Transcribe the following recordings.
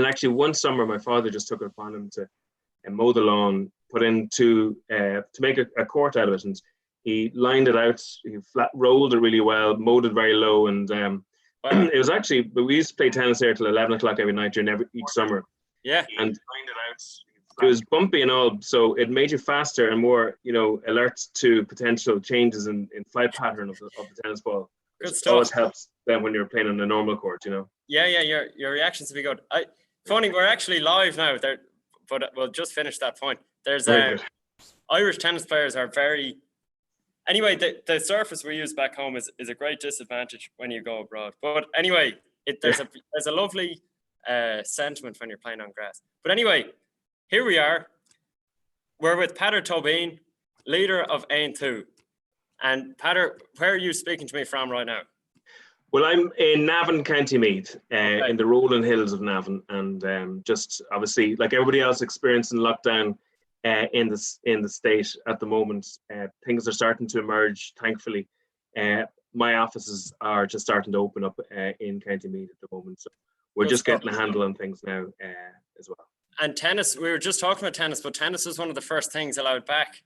actually one summer, my father just took it upon him to mow the lawn, put into, to make a court out of it. And he lined it out, he rolled it really well, mowed it very low. And it was actually, we used to play tennis there till 11 o'clock every night during each summer. Yeah. And lined it out. It was bumpy and all, so it made you faster and more, alert to potential changes in flight pattern of the tennis ball. Good stuff. Always helps then when you're playing on a normal court, Yeah, your reactions will be good. Funny, we're actually live now, there, but we'll just finish that point. There's Irish tennis players are very. Anyway, the surface we use back home is a great disadvantage when you go abroad. But anyway, there's a lovely sentiment when you're playing on grass. But anyway. Here we are. We're with PEADAR Tóibín, leader of Aontú. And PEADAR, where are you speaking to me from right now? Well, I'm in Navan, County Meath, in the rolling hills of Navan, and just obviously, like everybody else experiencing lockdown in the state at the moment, things are starting to emerge. Thankfully, my offices are just starting to open up in County Meath at the moment, so we're just getting a handle on things now as well. And tennis, we were just talking about tennis, but tennis was one of the first things allowed back.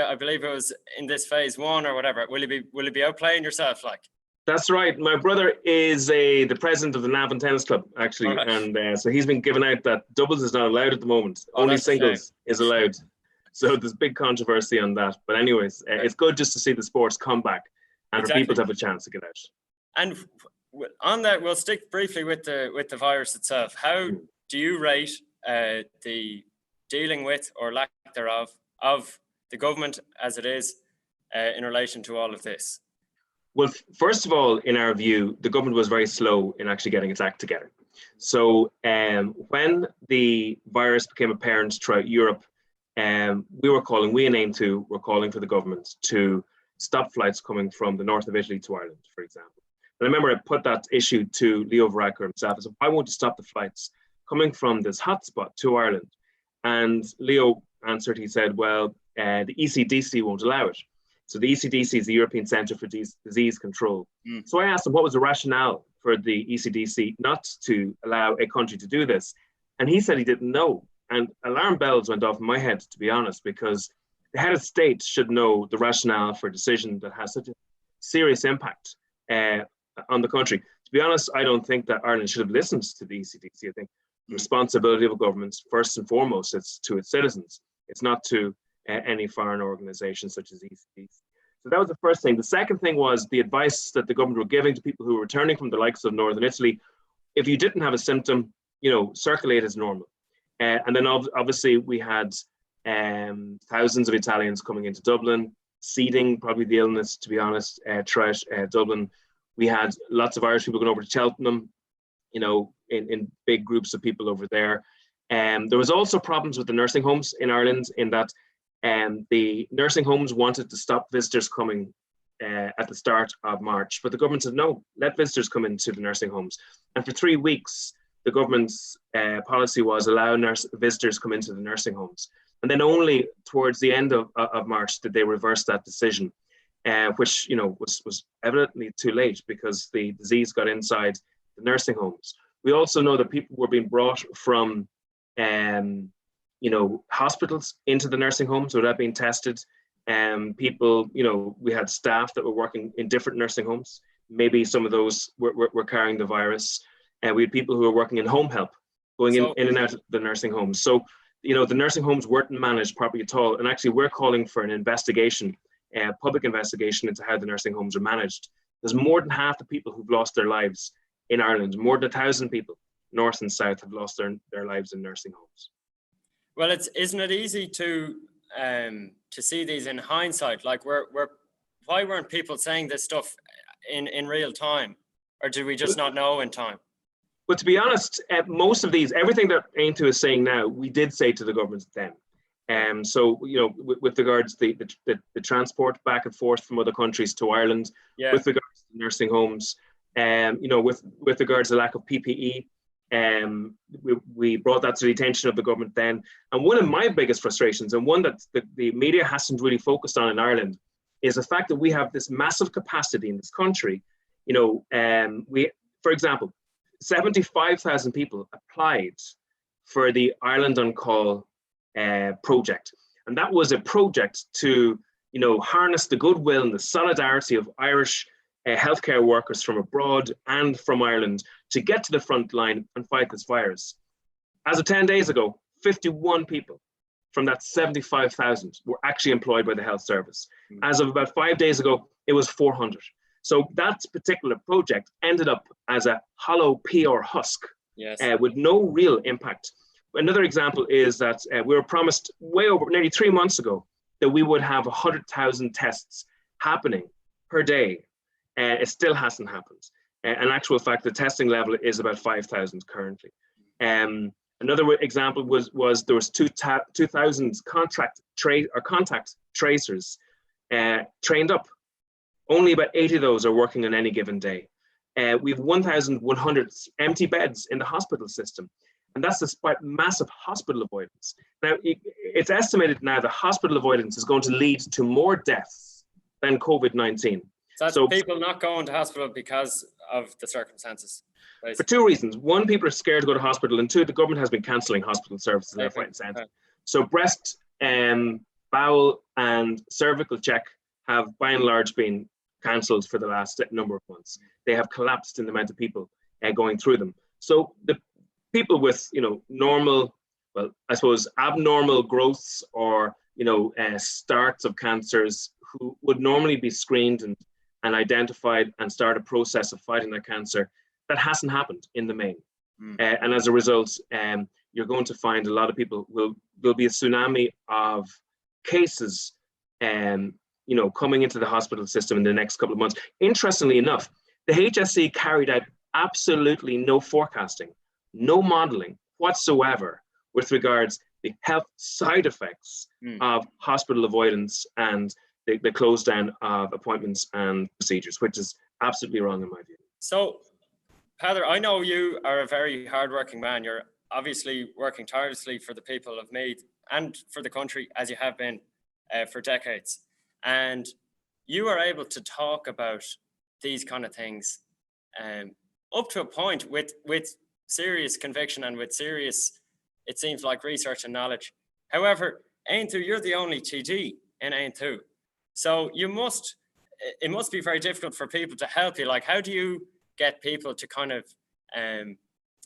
I believe it was in this phase 1 or whatever. Will you be out playing yourself, like? That's right. My brother is the president of the Navan Tennis Club, actually, and so he's been given out that doubles is not allowed at the moment. Only singles is allowed. So there's big controversy on that. But anyways, it's good just to see the sports come back and for people to have a chance to get out. And on that, we'll stick briefly with the virus itself. How do you rate the dealing with or lack thereof of the government as it is in relation to all of this? Well, first of all, in our view, the government was very slow in actually getting its act together. So when the virus became apparent throughout Europe, we in Aontú were calling for the government to stop flights coming from the north of Italy to Ireland, for example. And I remember I put that issue to Leo Varadkar himself. I said, why won't you stop the flights coming from this hotspot to Ireland? And Leo answered, he said, well, the ECDC won't allow it. So the ECDC is the European Centre for Disease Control. So I asked him what was the rationale for the ECDC not to allow a country to do this. And he said he didn't know. And alarm bells went off in my head, to be honest, because the head of state should know the rationale for a decision that has such a serious impact on the country. To be honest, I don't think that Ireland should have listened to the ECDC. I think the responsibility of a government, first and foremost, it's to its citizens. It's not to any foreign organizations such as ECDC. So that was the first thing. The second thing was the advice that the government were giving to people who were returning from the likes of Northern Italy. If you didn't have a symptom, circulate as normal. And then obviously we had thousands of Italians coming into Dublin, seeding probably the illness, to be honest, throughout Dublin. We had lots of Irish people going over to Cheltenham, in big groups of people over there. There was also problems with the nursing homes in Ireland in that the nursing homes wanted to stop visitors coming at the start of March, but the government said, no, let visitors come into the nursing homes. And for 3 weeks, the government's policy was allow visitors come into the nursing homes. And then only towards the end of March did they reverse that decision, which was evidently too late because the disease got inside the nursing homes. We also know that people were being brought from hospitals into the nursing homes without being tested. People, we had staff that were working in different nursing homes. Maybe some of those were carrying the virus. And we had people who were working in home help, going in and out of the nursing homes. So, the nursing homes weren't managed properly at all. And actually, we're calling for an investigation, public investigation into how the nursing homes are managed. There's more than half the people who've lost their lives in Ireland. More than 1,000 people, north and south, have lost their lives in nursing homes. Well, isn't it easy to see these in hindsight? Like, why weren't people saying this stuff in real time, or did we just not know in time? But to be honest, most of everything that Aontú is saying now, we did say to the government then. So with regards to the transport back and forth from other countries to Ireland, with regards to nursing homes, with regards to the lack of PPE. We brought that to the attention of the government then. And one of my biggest frustrations, and one that the media hasn't really focused on in Ireland, is the fact that we have this massive capacity in this country. For example, 75,000 people applied for the Ireland on Call project. And that was a project to, harness the goodwill and the solidarity of Irish healthcare workers from abroad and from Ireland to get to the front line and fight this virus. As of 10 days ago, 51 people from that 75,000 were actually employed by the health service. As of about 5 days ago, it was 400. So that particular project ended up as a hollow PR husk, yes, with no real impact. Another example is that we were promised way over, nearly 3 months ago, that we would have 100,000 tests happening per day. It still hasn't happened. In actual fact, the testing level is about 5,000 currently. Another example was there was 2,000 contact tracers trained up. Only about 80 of those are working on any given day. We have 1,100 empty beds in the hospital system. And that's despite massive hospital avoidance. Now, it's estimated now that hospital avoidance is going to lead to more deaths than COVID-19. So people not going to hospital because of the circumstances? Basically. For two reasons. One, people are scared to go to hospital. And two, the government has been cancelling hospital services left, right, and centre. So breast, bowel and cervical check have by and large been cancelled for the last number of months. They have collapsed in the amount of people going through them. So the people with, normal, well, I suppose abnormal growths or, starts of cancers who would normally be screened and identified and start a process of fighting their cancer, that hasn't happened in the main. And as a result, you're going to find a lot of people there'll be a tsunami of cases, coming into the hospital system in the next couple of months. Interestingly enough, the HSE carried out absolutely no forecasting, no modeling whatsoever with regards the health side effects of hospital avoidance and the close down of appointments and procedures, which is absolutely wrong in my view. So, PEADAR, I know you are a very hardworking man. You're obviously working tirelessly for the people of Meath and for the country, as you have been for decades. And you are able to talk about these kind of things up to a point with serious conviction and with serious, it seems like, research and knowledge. However, Aontú, you're the only TD in Aontú. So it must be very difficult for people to help you. Like, how do you get people to kind of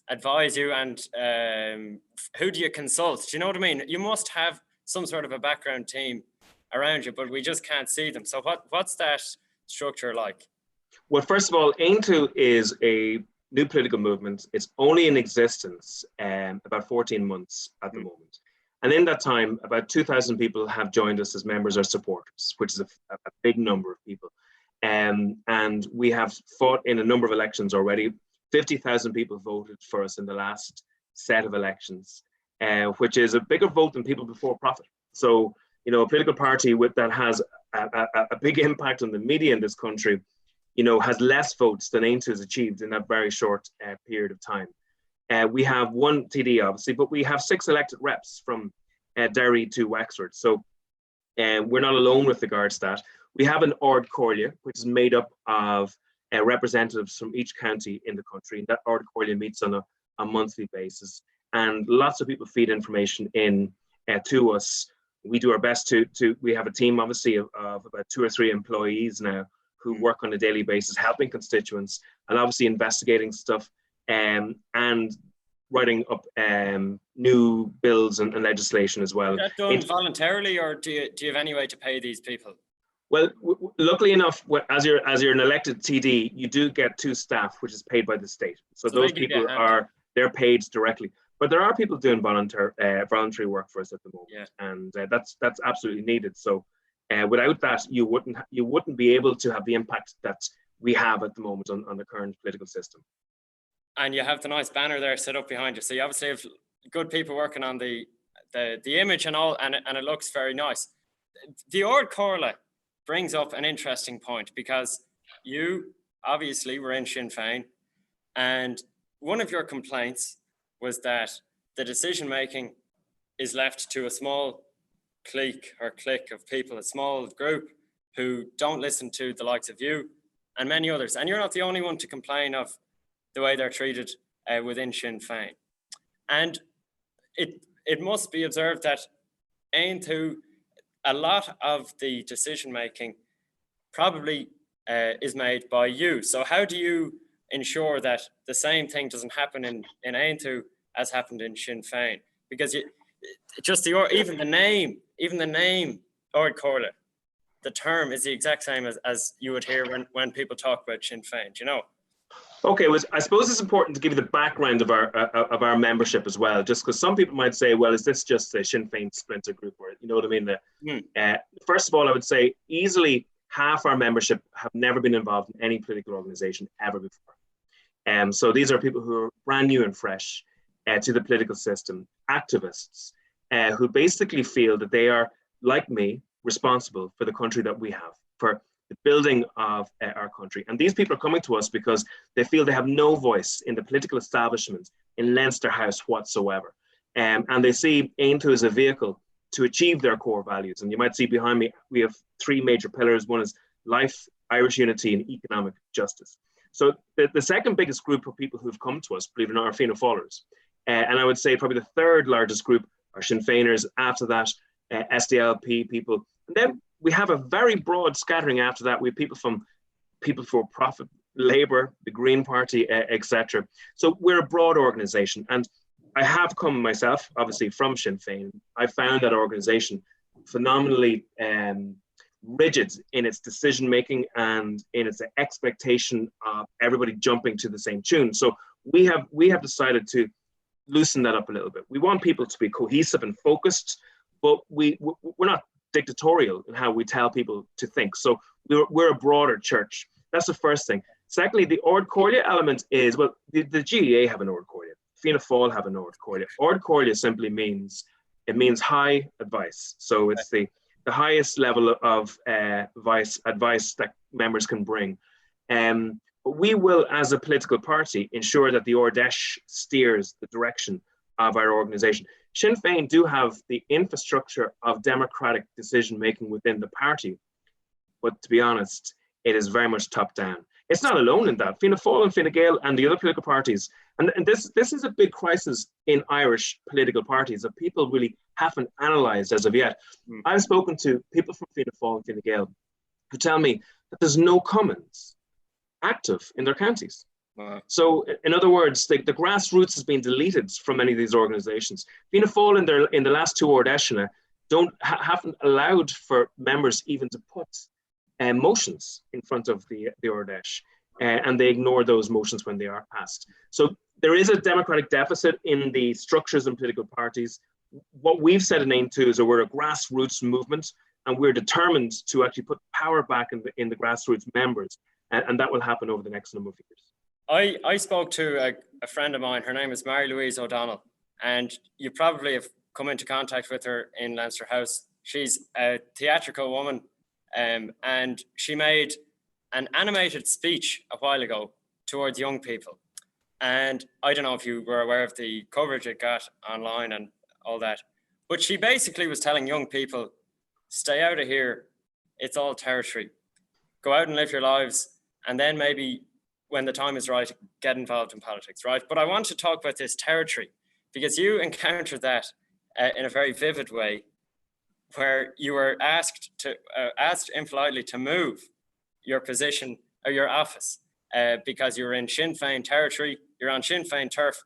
advise you, and who do you consult? Do you know what I mean? You must have some sort of a background team around you, but we just can't see them. So what's that structure like? Well, first of all, Aontú is a new political movement. It's only in existence about 14 months at the moment. And in that time, about 2,000 people have joined us as members or supporters, which is a big number of people. And we have fought in a number of elections already. 50,000 people voted for us in the last set of elections, which is a bigger vote than people before profit. So, a political party that has a big impact on the media in this country, has less votes than Aontú has achieved in that very short period of time. We have one TD, obviously, but we have 6 elected reps from Derry to Wexford. So we're not alone with regards to that. We have an Ard Comhairle, which is made up of representatives from each county in the country. And that Ard Comhairle meets on a monthly basis. And lots of people feed information in to us. We do our best we have a team, obviously, of about 2 or 3 employees now who work on a daily basis, helping constituents and obviously investigating stuff and writing up new bills and legislation as well. Is that done voluntarily, or do you have any way to pay these people? Well, luckily enough, as you're an elected TD, you do get 2 staff, which is paid by the state. So those people they're paid directly. But there are people doing voluntary work for us at the moment, and that's absolutely needed. So without that, you wouldn't be able to have the impact that we have at the moment on the current political system. And you have the nice banner there set up behind you. So you obviously have good people working on the image and all, and it looks very nice. The Ard Comhairle brings up an interesting point, because you obviously were in Sinn Féin, and one of your complaints was that the decision making is left to a small clique of people, a small group who don't listen to the likes of you and many others. And you're not the only one to complain of the way they're treated within Sinn Féin. And it must be observed that Aontú, a lot of the decision making probably is made by you. So how do you ensure that the same thing doesn't happen in Aontú as happened in Sinn Féin? Because even the name Ord Corla, the term is the exact same as you would hear when people talk about Sinn Féin, do you know? Okay, well, I suppose it's important to give you the background of our membership as well, just because some people might say, well, is this just a Sinn Féin splinter group, or you know what I mean? First of all, I would say easily half our membership have never been involved in any political organization ever before. So these are people who are brand new and fresh to the political system, activists who basically feel that they are, like me, responsible for the country that we have, for the building of our country. And these people are coming to us because they feel they have no voice in the political establishment in Leinster House whatsoever. And they see Aontú as a vehicle to achieve their core values. And you might see behind me, we have three major pillars. One is life, Irish unity, and economic justice. So the second biggest group of people who've come to us, believe it or not, are Fianna Fáilers. And I would say probably the third largest group are Sinn Féiners. After that, SDLP people. And then we have a very broad scattering after that. We have people for profit, Labour, the Green Party, etc. So we're a broad organisation. And I have come myself, obviously, from Sinn Féin. I found that organisation phenomenally rigid in its decision making and in its expectation of everybody jumping to the same tune. So we have decided to loosen that up a little bit. We want people to be cohesive and focused, but we're not dictatorial in how we tell people to think. So we're a broader church. That's the first thing. Secondly, the Ord Corla element is, well, the GEA have an Ord Corla. Fianna Fáil have an Ord Corla. Ord Corla simply means high advice. So it's the highest level of advice that members can bring. But we will, as a political party, ensure that the Ordesh steers the direction of our organisation. Sinn Féin do have the infrastructure of democratic decision-making within the party, but to be honest, it is very much top-down. It's not alone in that. Fianna Fáil and Fine Gael and the other political parties, and this is a big crisis in Irish political parties that people really haven't analysed as of yet. I've spoken to people from Fianna Fáil and Fine Gael who tell me that there's no Commons active in their counties. Wow. So, in other words, the grassroots has been deleted from many of these organisations. Fianna Fáil in the last two Ordeshna haven't allowed for members even to put motions in front of the Ordesh, and they ignore those motions when they are passed. So there is a democratic deficit in the structures and political parties. What we've said in Aontú is that we're a grassroots movement, and we're determined to actually put power back in the grassroots members, and that will happen over the next number of years. I spoke to a friend of mine. Her name is Mary Louise O'Donnell, and you probably have come into contact with her in Leinster House. She's a theatrical woman, and she made an animated speech a while ago towards young people. And I don't know if you were aware of the coverage it got online and all that, but she basically was telling young people, stay out of here. It's all territory. Go out and live your lives, and then maybe when the time is right, get involved in politics, right? But I want to talk about this territory because you encountered that in a very vivid way, where you were asked impolitely to move your position or your office because you were in Sinn Féin territory, you're on Sinn Féin turf,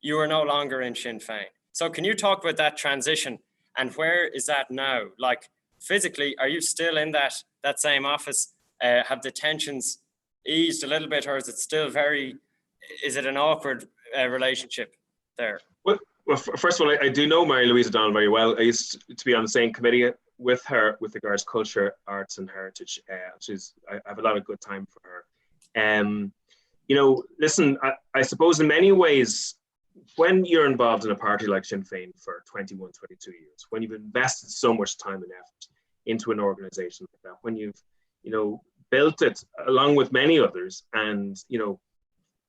you are no longer in Sinn Féin. So can you talk about that transition and where is that now? Like physically, are you still in that same office? Have the tensions eased a little bit, or is it still is it an awkward relationship there? Well, first of all, I do know Mary Louise O'Donnell very well. I used to be on the same committee with her with regards to culture, arts and heritage. I have a lot of good time for her. Listen, I suppose in many ways, when you're involved in a party like Sinn Féin for 21, 22 years, when you've invested so much time and effort into an organization like that, when you've, built it along with many others and,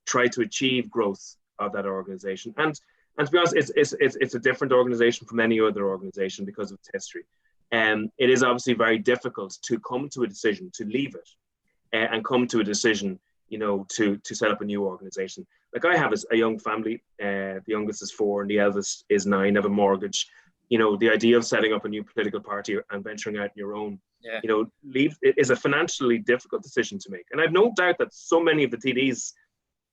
try to achieve growth of that organization. And to be honest, it's a different organization from any other organization because of its history. It is obviously very difficult to come to a decision to leave it and come to a decision to set up a new organization. Like I have a young family, the youngest is 4 and the eldest is 9, have a mortgage. The idea of setting up a new political party and venturing out on your own, it is a financially difficult decision to make. And I've no doubt that so many of the TDs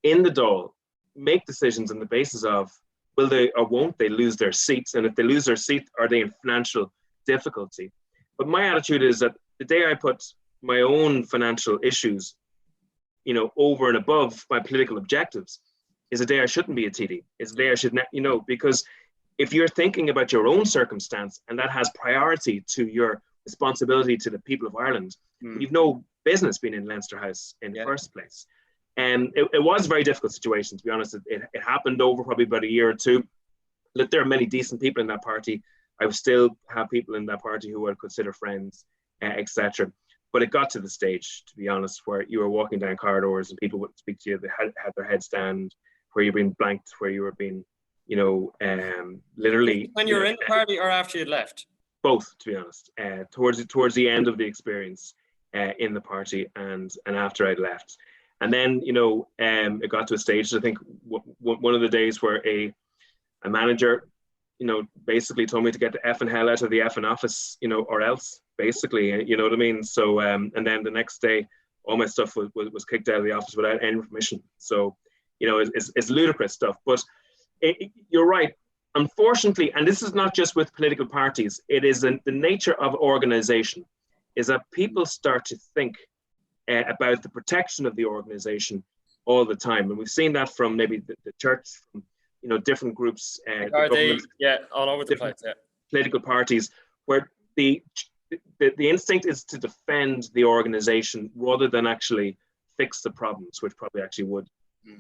in the Dáil make decisions on the basis of, will they or won't they lose their seats? And if they lose their seat, are they in financial difficulty? But my attitude is that the day I put my own financial issues, over and above my political objectives, is a day I shouldn't be a TD. It's a day I should, because if you're thinking about your own circumstance and that has priority to your responsibility to the people of Ireland, you've no business being in Leinster House in the first place. And it was a very difficult situation, to be honest. It happened over probably about a year or two. Look, there are many decent people in that party. I would still have people in that party who I would consider friends, etc. But it got to the stage, to be honest, where you were walking down corridors and people wouldn't speak to you. They had their heads down, where you're being blanked, where you were being, literally. When you were in the party or after you'd left? Both, to be honest. Towards the end of the experience in the party and after I'd left. And then, it got to a stage, I think, one of the days where a manager, basically told me to get the effing hell out of the effing office, or else, basically, you know what I mean? So, and then the next day, all my stuff was kicked out of the office without any permission. So, it's ludicrous stuff. But you're right. Unfortunately, and this is not just with political parties, it is the nature of organization, is that people start to think about the protection of the organization all the time. And we've seen that from maybe the church, from, different groups, all over the place, political parties, where the instinct is to defend the organization rather than actually fix the problems, which probably actually would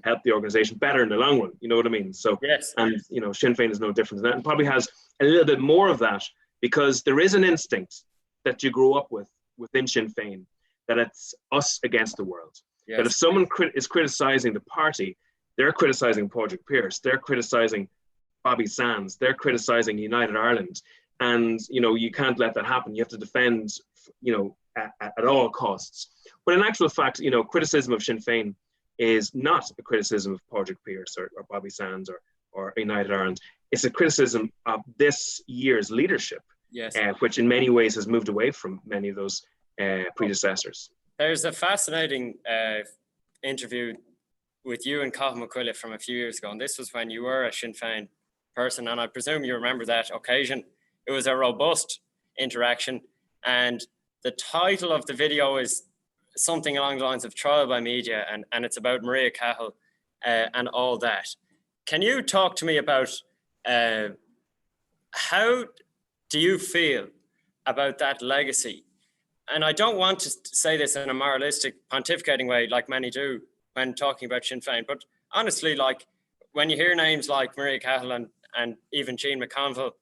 help the organization better in the long run. You know what I mean? So, yes. And Sinn Féin is no different than that, and probably has a little bit more of that, because there is an instinct that you grow up with within Sinn Féin, that it's us against the world. Yes. That if someone is criticizing the party, they're criticizing Padraig Pearse, they're criticizing Bobby Sands, they're criticizing United Ireland, and you can't let that happen. You have to defend, at all costs. But in actual fact, criticism of Sinn Féin is not a criticism of Padraig Pearse or Bobby Sands or United Ireland. It's a criticism of this year's leadership, which in many ways has moved away from many of those predecessors. There's a fascinating interview with you and Cathal McQuillan from a few years ago, and this was when you were a Sinn Féin person, and I presume you remember that occasion. It was a robust interaction, and the title of the video is something along the lines of Trial by Media, and it's about Maria Cahill and all that. Can you talk to me about how do you feel about that legacy? And I don't want to say this in a moralistic, pontificating way like many do when talking about Sinn Féin, but honestly, like when you hear names like Maria Cahill and even Jean McConville,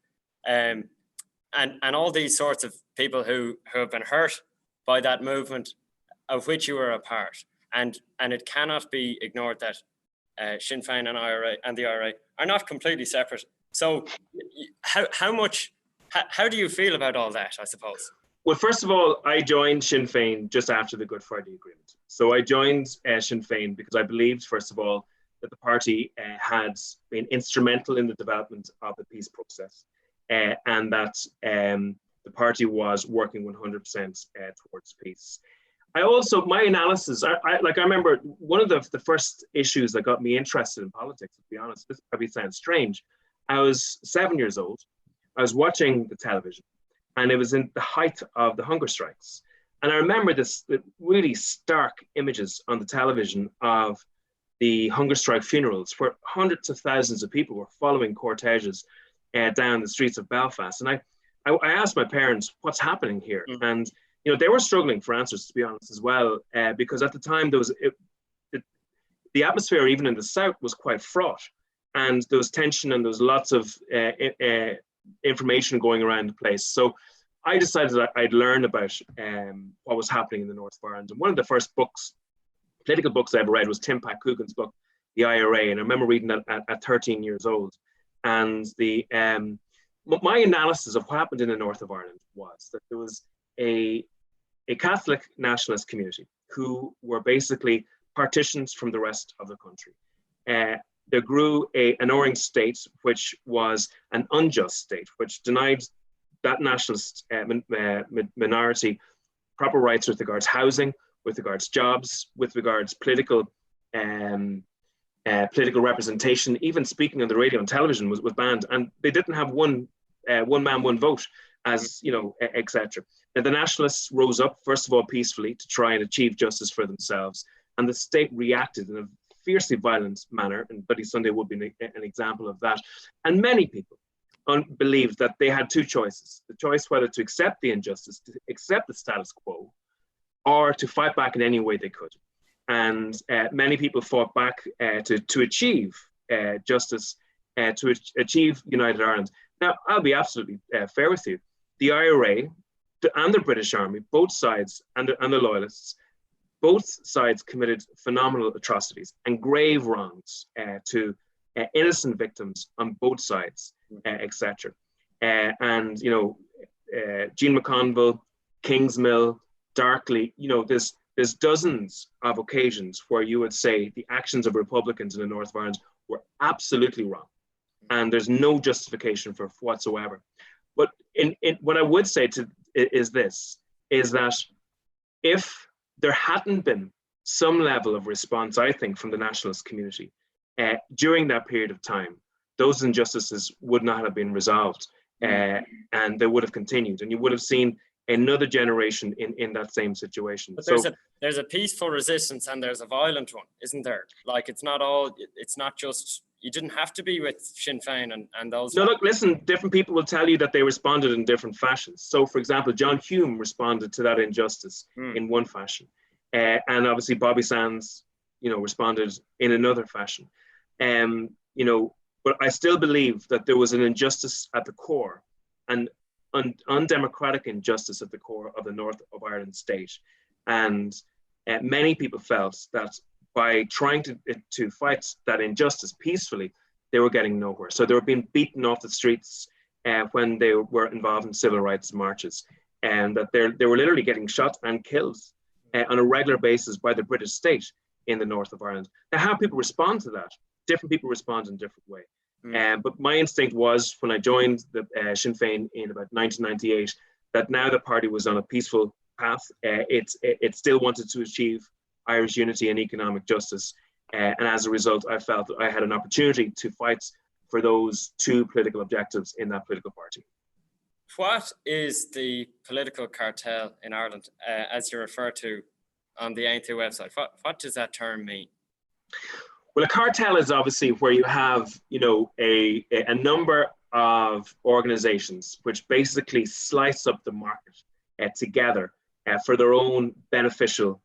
and all these sorts of people who have been hurt by that movement of which you were a part, and it cannot be ignored that Sinn Féin and the IRA are not completely separate. So how do you feel about all that, I suppose? Well, first of all, I joined Sinn Féin just after the Good Friday Agreement. So I joined Sinn Féin because I believed, first of all, that the party had been instrumental in the development of the peace process, and that the party was working 100% towards peace. I also, my analysis, I remember one of the first issues that got me interested in politics, to be honest, this probably sounds strange. I was 7 years old. I was watching the television, and it was in the height of the hunger strikes. And I remember the really stark images on the television of the hunger strike funerals, where hundreds of thousands of people were following corteges down the streets of Belfast. And I asked my parents, what's happening here? Mm-hmm. And they were struggling for answers, to be honest, as well, because at the time the atmosphere, even in the south, was quite fraught, and there was tension and there was lots of information going around the place. So I decided that I'd learn about what was happening in the north of Ireland. And one of the first political books I ever read was Tim Pat Coogan's book, The IRA, and I remember reading that at 13 years old. And my analysis of what happened in the north of Ireland was that there was a Catholic nationalist community who were basically partitions from the rest of the country. There grew an orange state, which was an unjust state, which denied that nationalist minority proper rights with regards housing, with regards jobs, with regards political representation. Even speaking on the radio and television was banned, and they didn't have one man, one vote, as you know, etc. And the nationalists rose up, first of all, peacefully to try and achieve justice for themselves, and the state reacted in a fiercely violent manner, and Bloody Sunday would be an example of that. And many people believed that they had two choices: the choice whether to accept the injustice, to accept the status quo, or to fight back in any way they could. And many people fought back to achieve justice, to achieve United Ireland. Now, I'll be absolutely fair with you. The IRA and the British Army, both sides, and the Loyalists, both sides committed phenomenal atrocities and grave wrongs to innocent victims on both sides, etc. And, you know, Jean McConville, Kingsmill, Darkley, you know, there's dozens of occasions where you would say the actions of Republicans in the north of Ireland were absolutely wrong. And there's no justification for whatsoever. But what I would say is that if there hadn't been some level of response, I think, from the nationalist community during that period of time, those injustices would not have been resolved, and they would have continued, and you would have seen another generation in that same situation. But there's a peaceful resistance and there's a violent one, isn't there? Like it's not just, you didn't have to be with Sinn Féin and those. No, look, listen, different people will tell you that they responded in different fashions. So for example, John Hume responded to that injustice in one fashion. And obviously Bobby Sands, you know, responded in another fashion. You know, but I still believe that there was an injustice at the core, and undemocratic injustice at the core of the North of Ireland state. And many people felt that by trying to fight that injustice peacefully, they were getting nowhere. So they were being beaten off the streets when they were involved in civil rights marches, and that they were literally getting shot and killed on a regular basis by the British state in the North of Ireland. Now, how people respond to that, different people respond in different ways. But my instinct was, when I joined the Sinn Féin in about 1998, that now the party was on a peaceful path. It still wanted to achieve Irish unity and economic justice. And as a result, I felt that I had an opportunity to fight for those two political objectives in that political party. What is the political cartel in Ireland, as you refer to on the Aontú website? What does that term mean? Well, a cartel is obviously where you have, you know, a number of organizations which basically slice up the market together for their own beneficial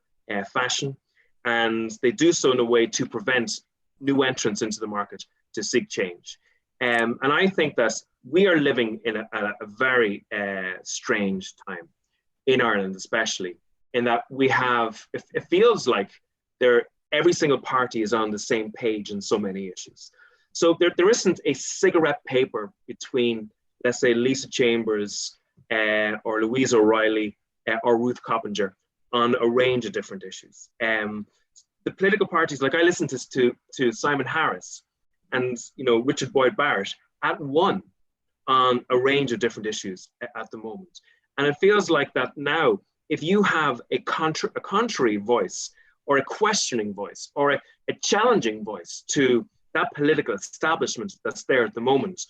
fashion. And they do so in a way to prevent new entrants into the market to seek change. And I think that we are living in a very strange time in Ireland, especially in that we have, it feels like every single party is on the same page in so many issues. So there isn't a cigarette paper between, let's say, Lisa Chambers or Louise O'Reilly or Ruth Coppinger on a range of different issues. The political parties, like I listened to Simon Harris and, you know, Richard Boyd Barrett at one on a range of different issues at the moment. And it feels like that now, if you have a contrary voice or a questioning voice or a challenging voice to that political establishment that's there at the moment,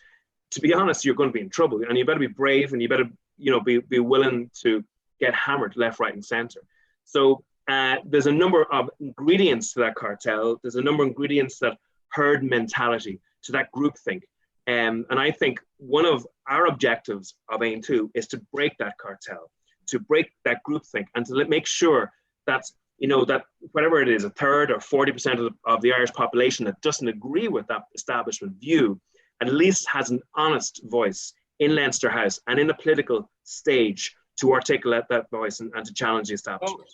to be honest, you're going to be in trouble, and you better be brave, and you better, you know, be willing to get hammered left, right, and center. So there's a number of ingredients to that cartel. There's a number of ingredients that herd mentality, to that groupthink. And I think one of our objectives of Aontú is to break that cartel, to break that groupthink, and to make sure that, you know, that whatever it is, a third or 40% of the Irish population that doesn't agree with that establishment view, at least has an honest voice in Leinster House and in the political stage to articulate that voice and to challenge the establishment.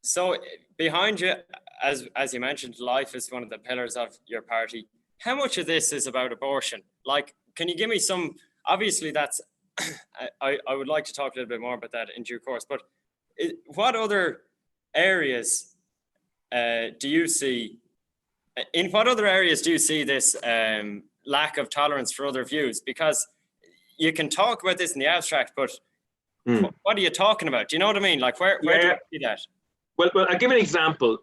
So behind you, as you mentioned, life is one of the pillars of your party. How much of this is about abortion? Like, can you give me some, obviously that's, I would like to talk a little bit more about that in due course, but what other areas do you see, in what other areas do you see this lack of tolerance for other views? Because you can talk about this in the abstract, but what are you talking about? Do you know what I mean? Like, where do you see that? Well, I'll give an example.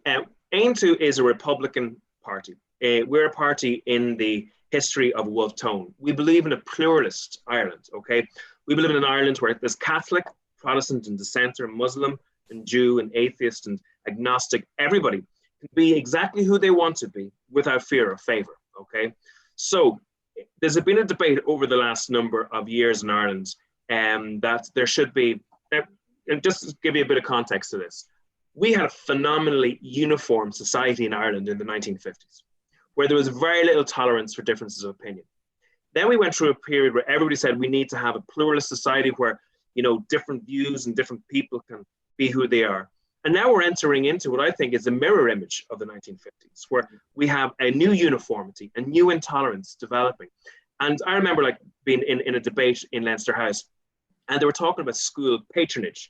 Aontú is a Republican party. We're a party in the history of Wolf Tone. We believe in a pluralist Ireland, okay? We believe in an Ireland where there's Catholic, Protestant and dissenter, Muslim and Jew and atheist and agnostic. Everybody can be exactly who they want to be without fear or favor, okay? So there's been a debate over the last number of years in Ireland that there should be, and just to give you a bit of context to this, we had a phenomenally uniform society in Ireland in the 1950s, where there was very little tolerance for differences of opinion. Then we went through a period where everybody said we need to have a pluralist society where, you know, different views and different people can be who they are. And now we're entering into what I think is a mirror image of the 1950s, where we have a new uniformity, a new intolerance developing. And I remember like being in a debate in Leinster House, and they were talking about school patronage,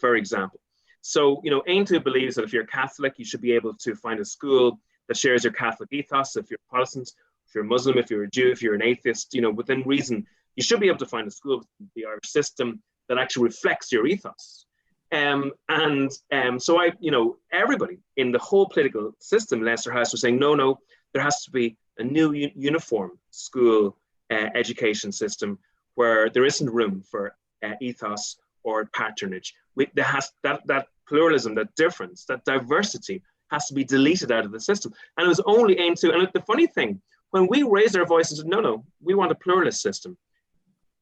for example. So, you know, Aontú believes that if you're Catholic, you should be able to find a school that shares your Catholic ethos. If you're Protestant, if you're Muslim, if you're a Jew, if you're an atheist, you know, within reason, you should be able to find a school within the Irish system that actually reflects your ethos. So you know, everybody in the whole political system, Leinster House, was saying, no, there has to be a new uniform school education system where there isn't room for ethos or patronage. That pluralism, that difference, that diversity has to be deleted out of the system. And it was only aimed to, and the funny thing, when we raised our voice and said, no, we want a pluralist system,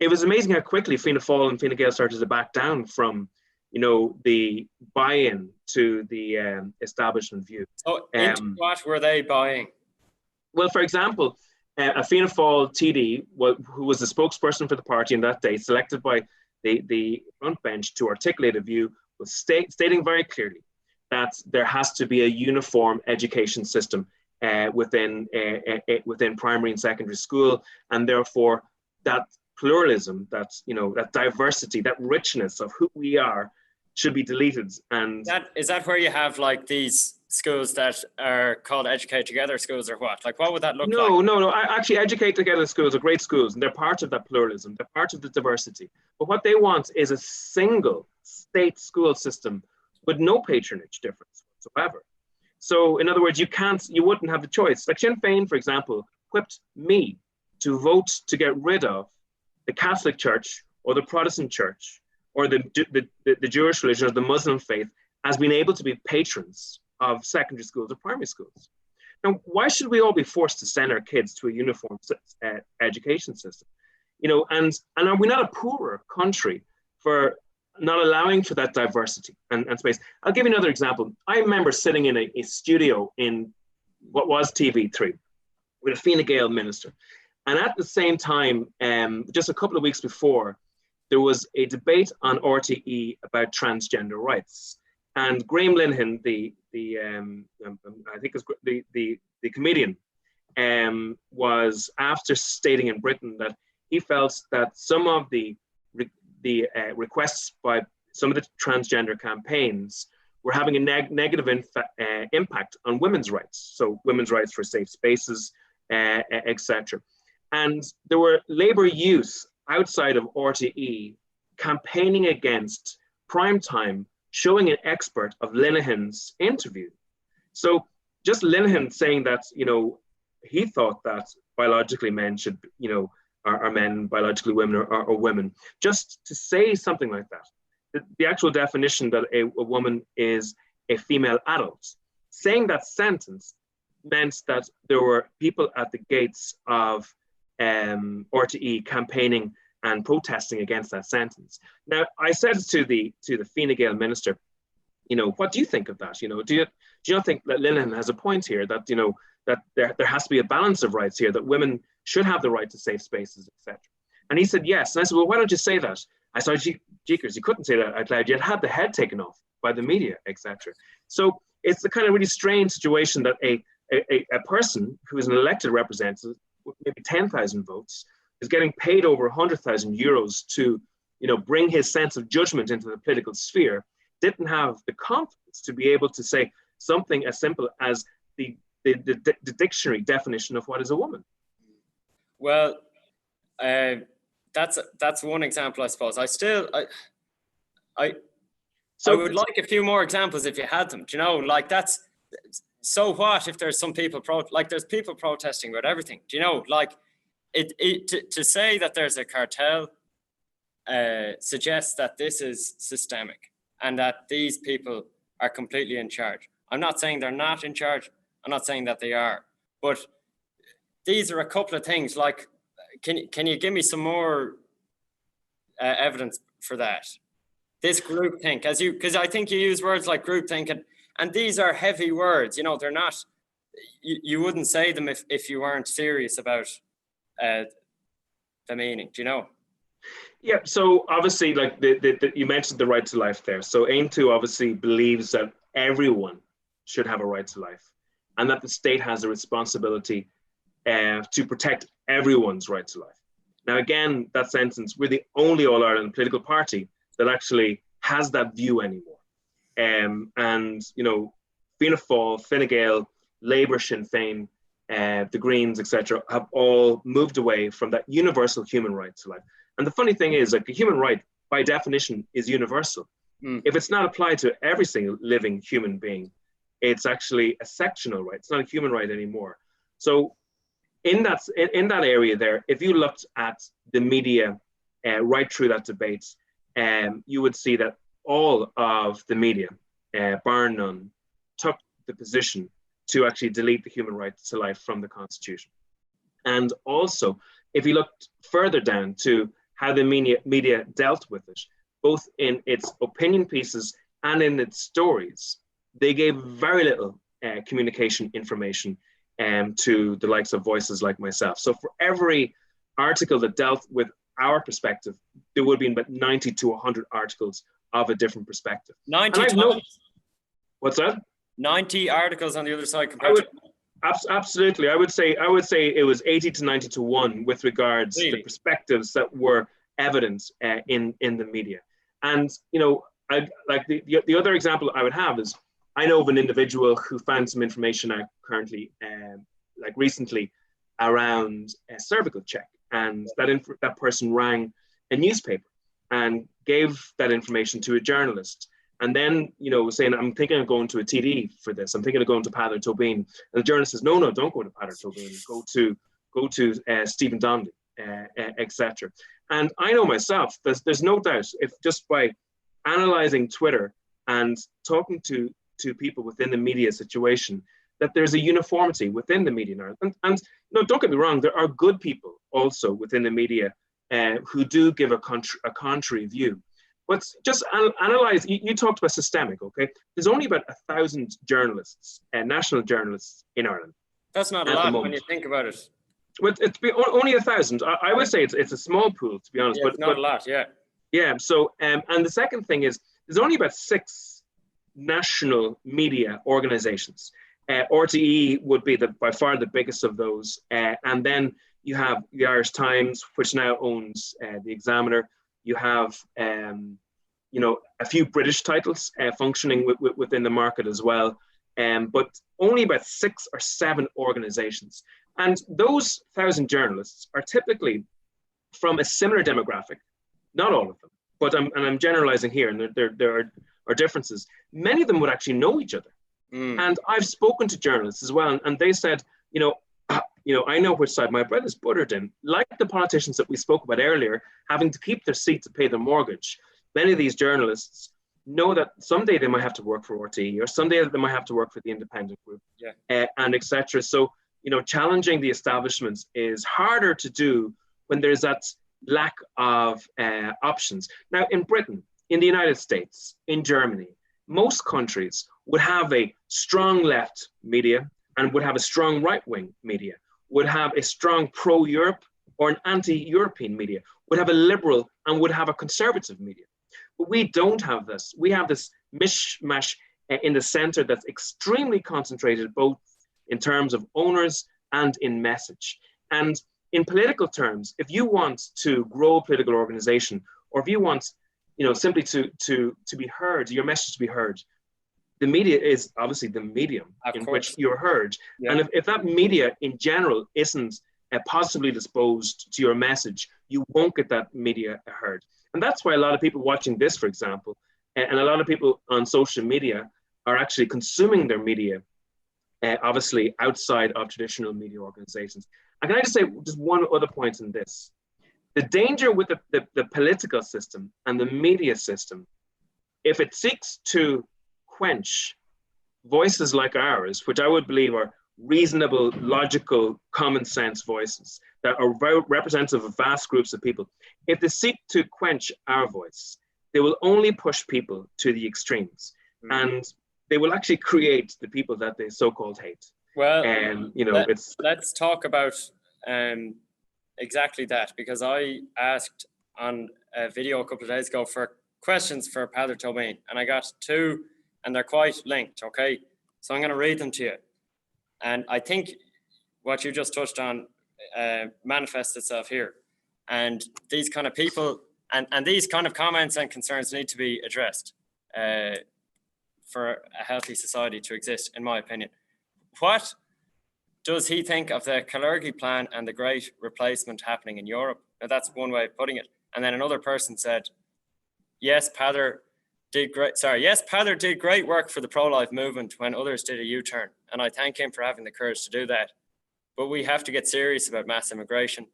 it was amazing how quickly Fianna Fáil and Fine Gael started to back down from, you know, the buy-in to the establishment view. So into what were they buying? Well, for example, a Fianna Fáil TD, who was the spokesperson for the party on that day, selected by the front bench to articulate a view, was stating very clearly that there has to be a uniform education system within primary and secondary school, and therefore that pluralism, that, you know, that diversity, that richness of who we are should be deleted. And is that where you have like these schools that are called Educate Together schools, or what? Like, what would that look like? No. Actually, Educate Together schools are great schools, and they're part of that pluralism. They're part of the diversity. But what they want is a single state school system with no patronage difference whatsoever. So, in other words, you wouldn't have the choice. Like Sinn Féin, for example, equipped me to vote to get rid of the Catholic Church or the Protestant Church or the Jewish religion or the Muslim faith as being able to be patrons of secondary schools or primary schools. Now, why should we all be forced to send our kids to a uniform education system? You know, and are we not a poorer country for not allowing for that diversity and space? I'll give you another example. I remember sitting in a studio in what was TV3 with a Fine Gael minister. And at the same time, just a couple of weeks before, there was a debate on RTE about transgender rights. And Graham Linehan, I think it was the comedian, was after stating in Britain that he felt that some of the requests by some of the transgender campaigns were having a negative impact on women's rights. So women's rights for safe spaces, etc. And there were Labour youth outside of RTE campaigning against primetime showing an expert of Linehan's interview. So just Linehan saying that, you know, he thought that biologically men should, you know, are men, biologically women are women. Just to say something like that, the actual definition that a woman is a female adult, saying that sentence meant that there were people at the gates of RTE campaigning and protesting against that sentence. Now, I said to the Fine Gael minister, you know, what do you think of that? You know, do you not think that Linehan has a point here, that, you know, that there has to be a balance of rights here, that women should have the right to safe spaces, etc. And he said yes. And I said, well, why don't you say that? I said, Jeekers, you couldn't say that out loud. You'd had the head taken off by the media, etc. So it's the kind of really strange situation that a person who is an elected representative with maybe 10,000 votes is getting paid over 100,000 euros to, you know, bring his sense of judgment into the political sphere, didn't have the confidence to be able to say, something as simple as the dictionary definition of what is a woman. Well, that's one example, I suppose. I would like a few more examples if you had them. Do you know, like that's, so what if there's some people there's people protesting about everything. Do you know, like to say that there's a cartel suggests that this is systemic and that these people are completely in charge. I'm not saying they're not in charge. I'm not saying that they are, but these are a couple of things. Like, can you give me some more evidence for that? This groupthink, because I think you use words like groupthink, and these are heavy words. You know, they're not. You wouldn't say them if you weren't serious about the meaning. Do you know? Yeah. So obviously, like you mentioned the right to life there. So Aontú obviously believes that everyone should have a right to life, and that the state has a responsibility to protect everyone's right to life. Now, again, that sentence, we're the only All-Ireland political party that actually has that view anymore. And, you know, Fianna Fáil, Fine Gael, Labour, Sinn Féin, the Greens, etc., have all moved away from that universal human right to life. And the funny thing is, like, a human right, by definition, is universal. If it's not applied to every single living human being, it's actually a sectional right. It's not a human right anymore. So in that area there, if you looked at the media right through that debate, you would see that all of the media, bar none, took the position to actually delete the human right to life from the Constitution. And also, if you looked further down to how the media dealt with it, both in its opinion pieces and in its stories, they gave very little communication information to the likes of voices like myself. So for every article that dealt with our perspective, there would be about 90 to 100 articles of a different perspective. 90 times? What's that? 90 articles on the other side compared to... Absolutely. I would say it was 80 to 90 to 1 with regards to the perspectives that were evident in the media. And, you know, the other example I would have is, I know of an individual who found some information out currently, like recently, around a cervical check. And that person rang a newspaper and gave that information to a journalist. And then, you know, saying, I'm thinking of going to a TD for this. I'm thinking of going to PEADAR Tóibín. And the journalist says, no, don't go to PEADAR Tóibín. Go to Stephen Donnelly, etc. And I know myself, there's no doubt, if just by analyzing Twitter and talking to people within the media situation, that there's a uniformity within the media now. And no, don't get me wrong, there are good people also within the media who do give a contrary view. But just analyze, you talked about systemic, okay? There's only about 1,000 journalists, national journalists in Ireland. That's not a lot when you think about it. Well, it's only 1,000. I would say it's a small pool, to be honest. Yeah, it's not a lot, yeah. Yeah, so, and the second thing is, there's only about 6 national media organizations. RTE would be by far the biggest of those. And then you have the Irish Times, which now owns the Examiner. You have, you know, a few British titles functioning within the market as well. But only about 6 or 7 organizations. And those 1,000 journalists are typically from a similar demographic, not all of them, but I'm generalizing here, and there are differences. Many of them would actually know each other. And I've spoken to journalists as well, and they said, you know, I know which side my bread is buttered in. Like the politicians that we spoke about earlier, having to keep their seat to pay their mortgage, many of these journalists know that someday they might have to work for RTE, or someday they might have to work for the independent group, and etc. So, you know, challenging the establishments is harder to do when there's that lack of options. Now, in Britain, in the United States, in Germany, most countries would have a strong left media and would have a strong right-wing media, would have a strong pro-Europe or an anti-European media, would have a liberal and would have a conservative media. But we don't have this. We have this mishmash in the center that's extremely concentrated, both in terms of owners and in message. And in political terms, if you want to grow a political organization, or if you want, you know, simply to be heard, your message to be heard, the media is obviously the medium in which you're heard. Yeah. And if that media in general isn't positively disposed to your message, you won't get that media heard. And that's why a lot of people watching this, for example, and a lot of people on social media are actually consuming their media, obviously outside of traditional media organizations. And can I just say just one other point in this? The danger with the political system and the media system, if it seeks to quench voices like ours, which I would believe are reasonable, logical, common sense voices that are very representative of vast groups of people, if they seek to quench our voice, they will only push people to the extremes. And they will actually create the people that they so-called hate. Well, and let's talk about exactly that, because I asked on a video a couple of days ago for questions for PEADAR Tóibín, and I got 2, and they're quite linked, okay? So I'm going to read them to you. And I think what you just touched on manifests itself here. And these kind of people and these kind of comments and concerns need to be addressed for a healthy society to exist, in my opinion. What does he think of the Ghaeilge plan and the great replacement happening in Europe? Now, that's one way of putting it. And then another person said, yes, PEADAR did great work for the pro-life movement when others did a U-turn. And I thank him for having the courage to do that. But we have to get serious about mass immigration.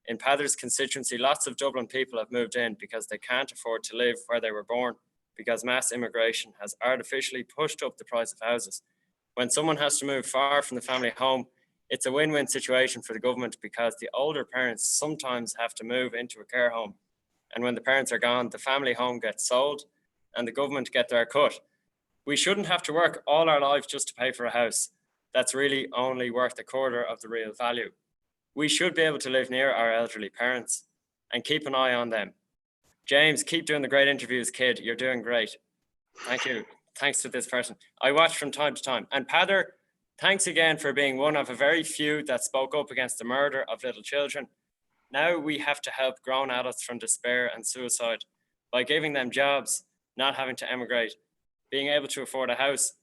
In PEADAR's constituency, lots of Dublin people have moved in because they can't afford to live where they were born, because mass immigration has artificially pushed up the price of houses. When someone has to move far from the family home, it's a win-win situation for the government, because the older parents sometimes have to move into a care home. And when the parents are gone, the family home gets sold and the government get their cut. We shouldn't have to work all our lives just to pay for a house that's really only worth a quarter of the real value. We should be able to live near our elderly parents and keep an eye on them. James, keep doing the great interviews, kid. You're doing great. Thank you. Thanks to this person. I watch from time to time. And PEADAR, thanks again for being one of a very few that spoke up against the murder of little children. Now we have to help grown adults from despair and suicide by giving them jobs, not having to emigrate, being able to afford a house,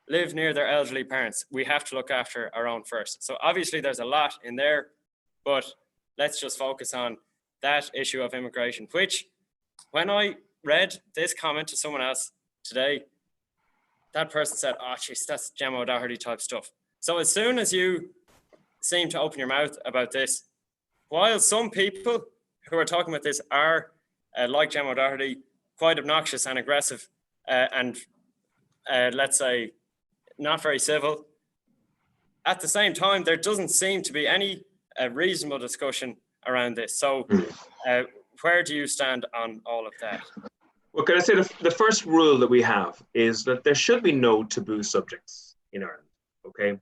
live near their elderly parents. We have to look after our own first. So obviously there's a lot in there, but let's just focus on that issue of immigration, which when I read this comment to someone else today, that person said, oh, geez, that's Gemma O'Doherty type stuff. So as soon as you seem to open your mouth about this, while some people who are talking about this are, like Gemma O'Doherty, quite obnoxious and aggressive and let's say not very civil, at the same time, there doesn't seem to be any reasonable discussion around this. So where do you stand on all of that? Well, can I say the first rule that we have is that there should be no taboo subjects in Ireland, okay?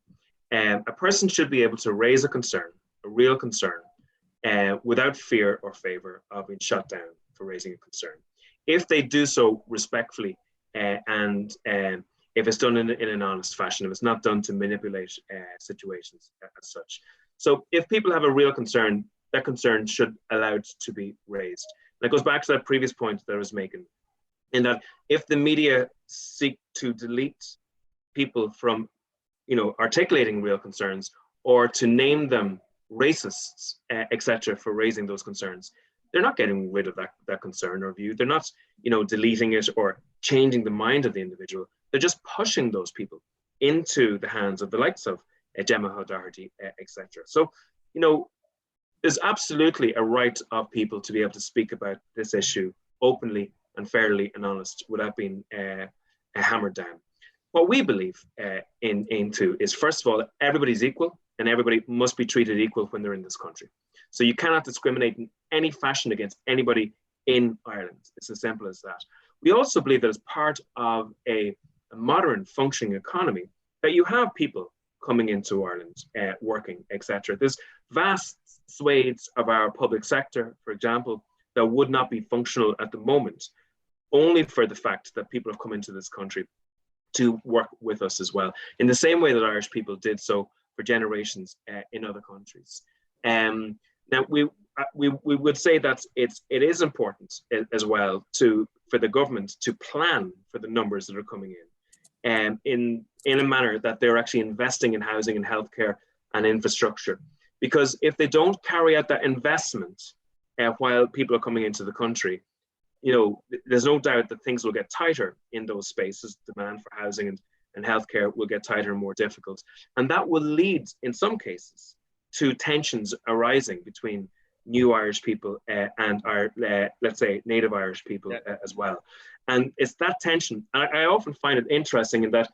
A person should be able to raise a concern, a real concern, without fear or favor of being shut down for raising a concern. If they do so respectfully and if it's done in an honest fashion, if it's not done to manipulate situations as such. So if people have a real concern, that concern should allow it to be raised. And it goes back to that previous point that I was making, in that if the media seek to delete people from, articulating real concerns or to name them racists, etc., for raising those concerns, they're not getting rid of that concern or view. They're not, deleting it or changing the mind of the individual. They're just pushing those people into the hands of the likes of Gemma O'Doherty, etc. So, there's absolutely a right of people to be able to speak about this issue openly and fairly and honest without being hammered down. What we believe in Aontú is, first of all, everybody's equal and everybody must be treated equal when they're in this country. So you cannot discriminate in any fashion against anybody in Ireland. It's as simple as that. We also believe that as part of a modern functioning economy, that you have people coming into Ireland, working, etc. There's vast swathes of our public sector, for example, that would not be functional at the moment, only for the fact that people have come into this country to work with us as well, in the same way that Irish people did so for generations in other countries. Now, we would say that it is important as well for the government to plan for the numbers that are coming in. in a manner that they're actually investing in housing and healthcare and infrastructure. Because if they don't carry out that investment while people are coming into the country, there's no doubt that things will get tighter in those spaces. Demand for housing and healthcare will get tighter and more difficult. And that will lead, in some cases, to tensions arising between new Irish people and our, let's say, native Irish people as well. And it's that tension. I often find it interesting in that,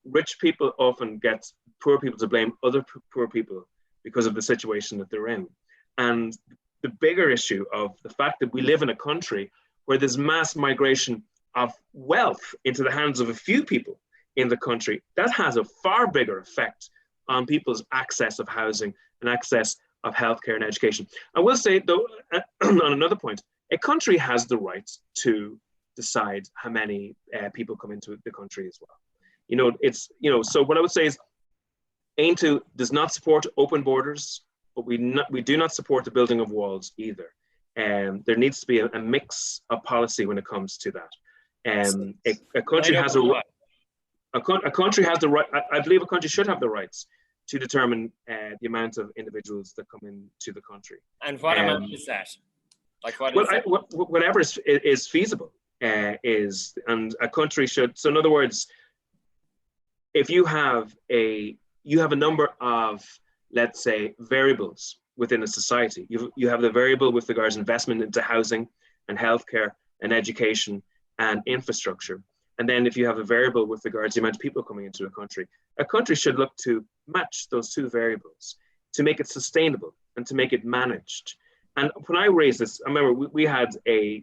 rich people often get poor people to blame other poor people because of the situation that they're in. And the bigger issue of the fact that we live in a country where there's mass migration of wealth into the hands of a few people in the country, that has a far bigger effect on people's access of housing and access of healthcare and education. I will say, though, on another point, a country has the right to decide how many people come into the country as well. So what I would say is Aontú does not support open borders, but we do not support the building of walls either. There needs to be a mix of policy when it comes to that. A country has a country has the right. I believe a country should have the rights to determine the amount of individuals that come into the country. And what amount is that? Like what? Whatever is feasible is, and a country should. So in other words, if you have a number of, let's say, variables within a society. You have the variable with regards to investment into housing and healthcare and education and infrastructure. And then if you have a variable with regards to the amount of people coming into a country should look to match those two variables to make it sustainable and to make it managed. And when I raised this, I remember we had a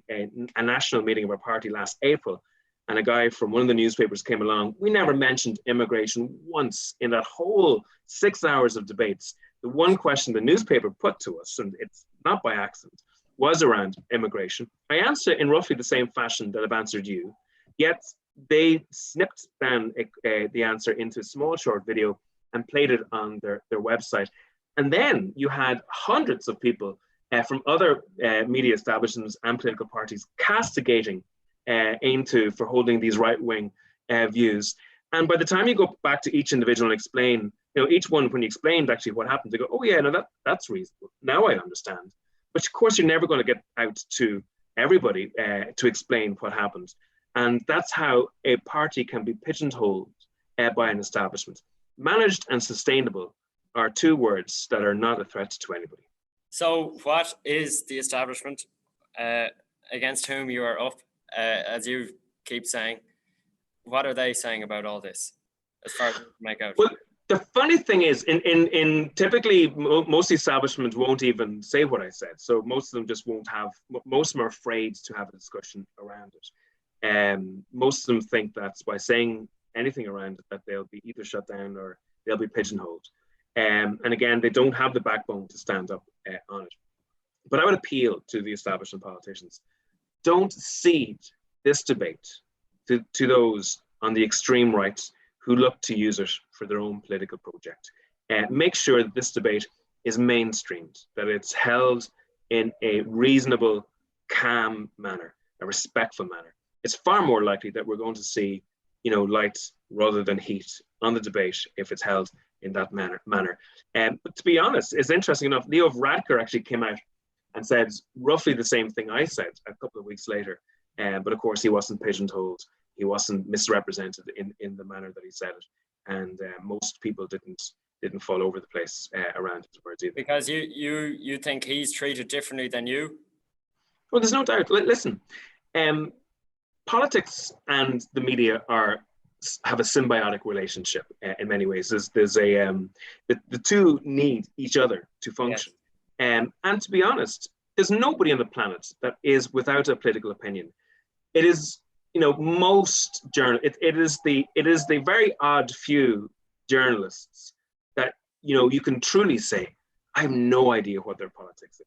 national meeting of our party last April, and a guy from one of the newspapers came along. We never mentioned immigration once in that whole 6 hours of debates. The one question the newspaper put to us, and it's not by accident, was around immigration. I answered in roughly the same fashion that I've answered you, yet they snipped down the answer into a small short video and played it on their website. And then you had hundreds of people from other media establishments and political parties castigating Aontú for holding these right-wing views. And by the time you go back to each individual and explain, each one, when you explained actually what happened, they go, oh yeah, no, that's reasonable. Now I understand. But of course, you're never going to get out to everybody to explain what happened. And that's how a party can be pigeonholed by an establishment. Managed and sustainable are two words that are not a threat to anybody. So what is the establishment against whom you are up? As you keep saying, what are they saying about all this, as far as you can make out? Well, the funny thing is, in typically most establishments won't even say what I said. So most of them just won't have. Most of them are afraid to have a discussion around it. Most of them think that by saying anything around it, that they'll be either shut down or they'll be pigeonholed. And again, they don't have the backbone to stand up on it. But I would appeal to the establishment politicians. Don't cede this debate to those on the extreme right who look to use it for their own political project. Make sure that this debate is mainstreamed, that it's held in a reasonable, calm manner, a respectful manner. It's far more likely that we're going to see, light rather than heat on the debate if it's held in that manner. But to be honest, it's interesting enough, Leo Varadkar actually came out and said roughly the same thing I said a couple of weeks later. But of course, he wasn't pigeonholed. He wasn't misrepresented in the manner that he said it. And most people didn't fall over the place around his words either. Because you think he's treated differently than you? Well, there's no doubt. Listen, politics and the media have a symbiotic relationship in many ways. There's the two need each other to function. Yes. And to be honest, there's nobody on the planet that is without a political opinion. It is, most journalists. It is the very odd few journalists that you can truly say, I have no idea what their politics is,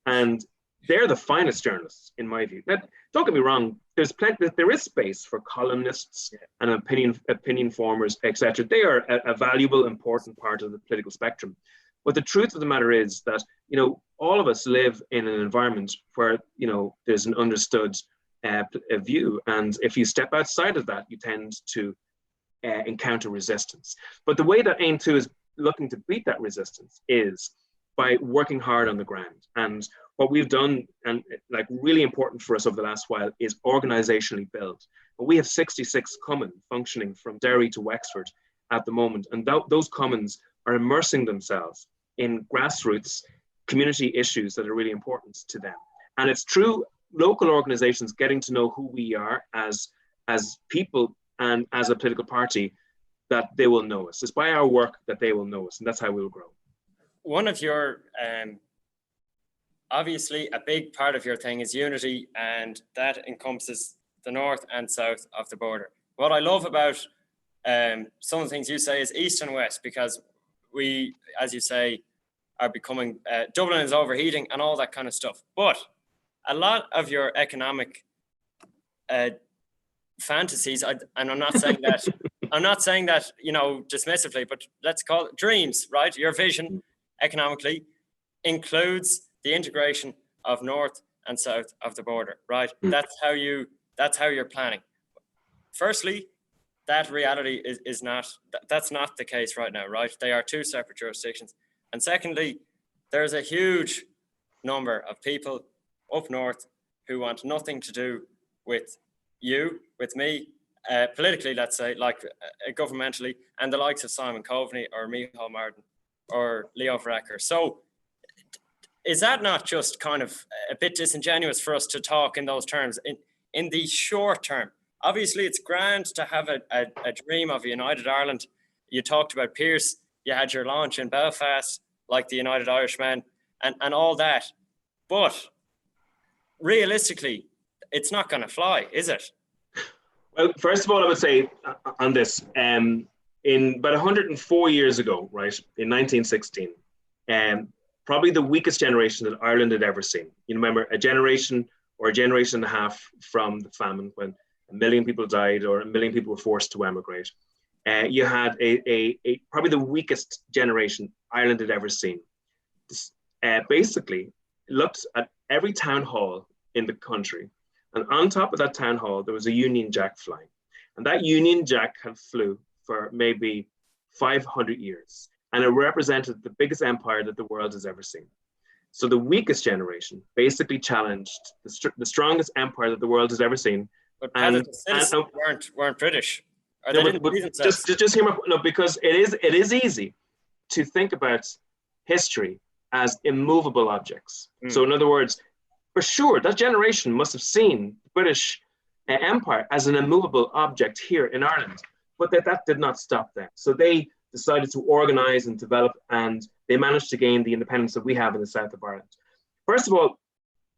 and they're the finest journalists in my view. That, don't get me wrong. There is space for columnists and opinion formers, etc. They are a valuable, important part of the political spectrum. But the truth of the matter is that, all of us live in an environment where, there's an understood view. And if you step outside of that, you tend to encounter resistance. But the way that Aontú is looking to beat that resistance is by working hard on the ground. And what we've done, and like really important for us over the last while, is organizationally build. But we have 66 common functioning from Derry to Wexford at the moment. And those commons are immersing themselves in grassroots community issues that are really important to them. And it's through local organizations getting to know who we are as people and as a political party that they will know us. It's by our work that they will know us, and that's how we will grow. One of your, obviously a big part of your thing is unity, and that encompasses the north and south of the border. What I love about some of the things you say is east and west, because we, as you say, are becoming, Dublin is overheating and all that kind of stuff. But a lot of your economic fantasies, and I'm not saying that, I'm not saying that, you know, dismissively, but let's call it dreams, right? Your vision economically includes the integration of north and south of the border, right? That's how you're planning. Firstly, that reality is not, that's not the case right now, right? They are two separate jurisdictions. And secondly, there's a huge number of people up north who want nothing to do with you, with me, politically, let's say, like governmentally, and the likes of Simon Coveney or Micheál Martin or Leo Varadkar. So is that not just kind of a bit disingenuous for us to talk in those terms in the short term? Obviously, it's grand to have a dream of a United Ireland. You talked about Pearse, you had your launch in Belfast, like the United Irishmen, and all that. But realistically, it's not going to fly, is it? Well, first of all, I would say on this, in about 104 years ago, right, in 1916, probably the weakest generation that Ireland had ever seen. You remember a generation or a generation and a half from the famine when 1 million people died or 1 million people were forced to emigrate. You had a probably the weakest generation Ireland had ever seen. Basically, looked at every town hall in the country, and on top of that town hall, there was a Union Jack flying. And that Union Jack had flew for maybe 500 years. And it represented the biggest empire that the world has ever seen. So the weakest generation basically challenged the strongest empire that the world has ever seen. But the citizens weren't British. Or they didn't just hear me, no, because it is easy to think about history as immovable objects. So in other words, for sure, that generation must have seen the British Empire as an immovable object here in Ireland, but that did not stop them. So they decided to organize and develop, and they managed to gain the independence that we have in the south of Ireland. First of all,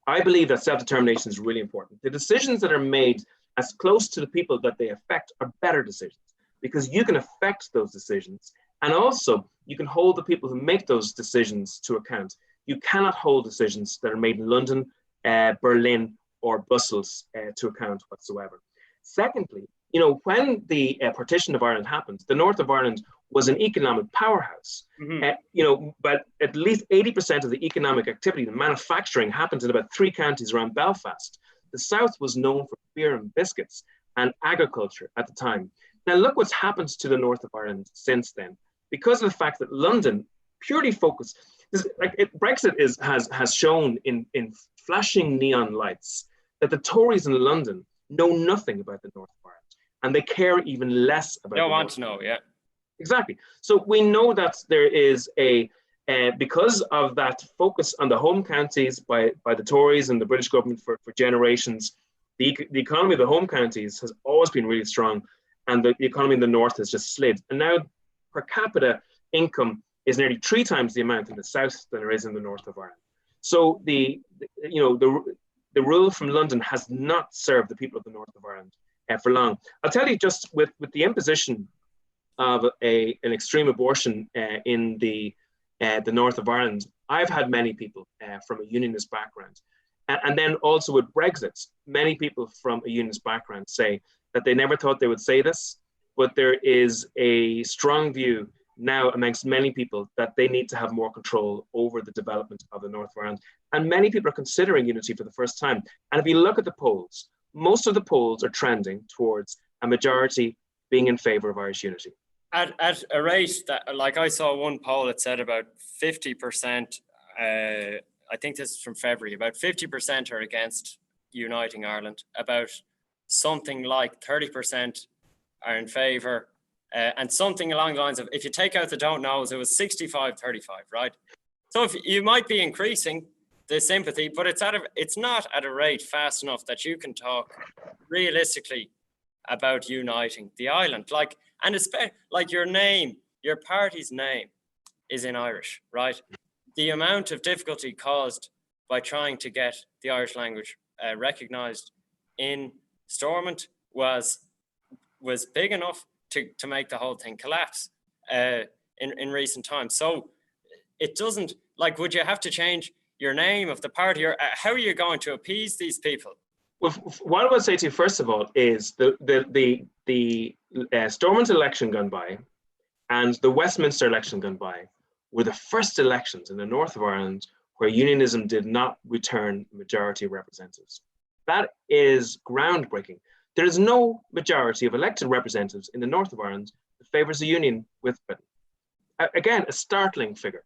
I believe that self-determination is really important. The decisions that are made as close to the people that they affect are better decisions, because you can affect those decisions, and also you can hold the people who make those decisions to account. You cannot hold decisions that are made in London, Berlin, or Brussels to account whatsoever. Secondly, you know, when the partition of Ireland happened, the north of Ireland was an economic powerhouse. You know, but at least 80% of the economic activity, the manufacturing, happened in about 3 counties around Belfast. The south was known for beer and biscuits and agriculture at the time. Now look what's happened to the north of Ireland since then. Because of the fact that London purely focused, Brexit has shown in flashing neon lights that the Tories in London know nothing about the north of Ireland, and they care even less about. They don't want to know, yeah. Exactly. So we know that there is because of that focus on the home counties by the Tories and the British government for generations, the economy of the home counties has always been really strong, and the economy in the north has just slid. And now per capita income is nearly 3 times the amount in the south than there is in the north of Ireland. So the rule from London has not served the people of the north of Ireland for long. I'll tell you, just with the imposition of an extreme abortion in the north of Ireland, I've had many people from a unionist background. And then also with Brexit, many people from a unionist background say that they never thought they would say this, but there is a strong view now amongst many people that they need to have more control over the development of the north of Ireland. And many people are considering unity for the first time. And if you look at the polls, most of the polls are trending towards a majority being in favour of Irish unity. At a rate that, like I saw one poll, it said about 50%, I think this is from February, about 50% are against uniting Ireland, about something like 30% are in favour, and something along the lines of, if you take out the don't knows, it was 65-35, right? So if you might be increasing the sympathy, but it's not at a rate fast enough that you can talk realistically about uniting the island. Like, and especially like your name, your party's name is in Irish, right? The amount of difficulty caused by trying to get the Irish language recognised in Stormont was big enough to make the whole thing collapse in recent times. So it doesn't, like, would you have to change your name of the party, or how are you going to appease these people? Well, what I would say to you first of all is the Stormont election gone by and the Westminster election gone by were the first elections in the north of Ireland where unionism did not return a majority of representatives. That is groundbreaking. There is no majority of elected representatives in the north of Ireland that favours a union with Britain. Again, a startling figure.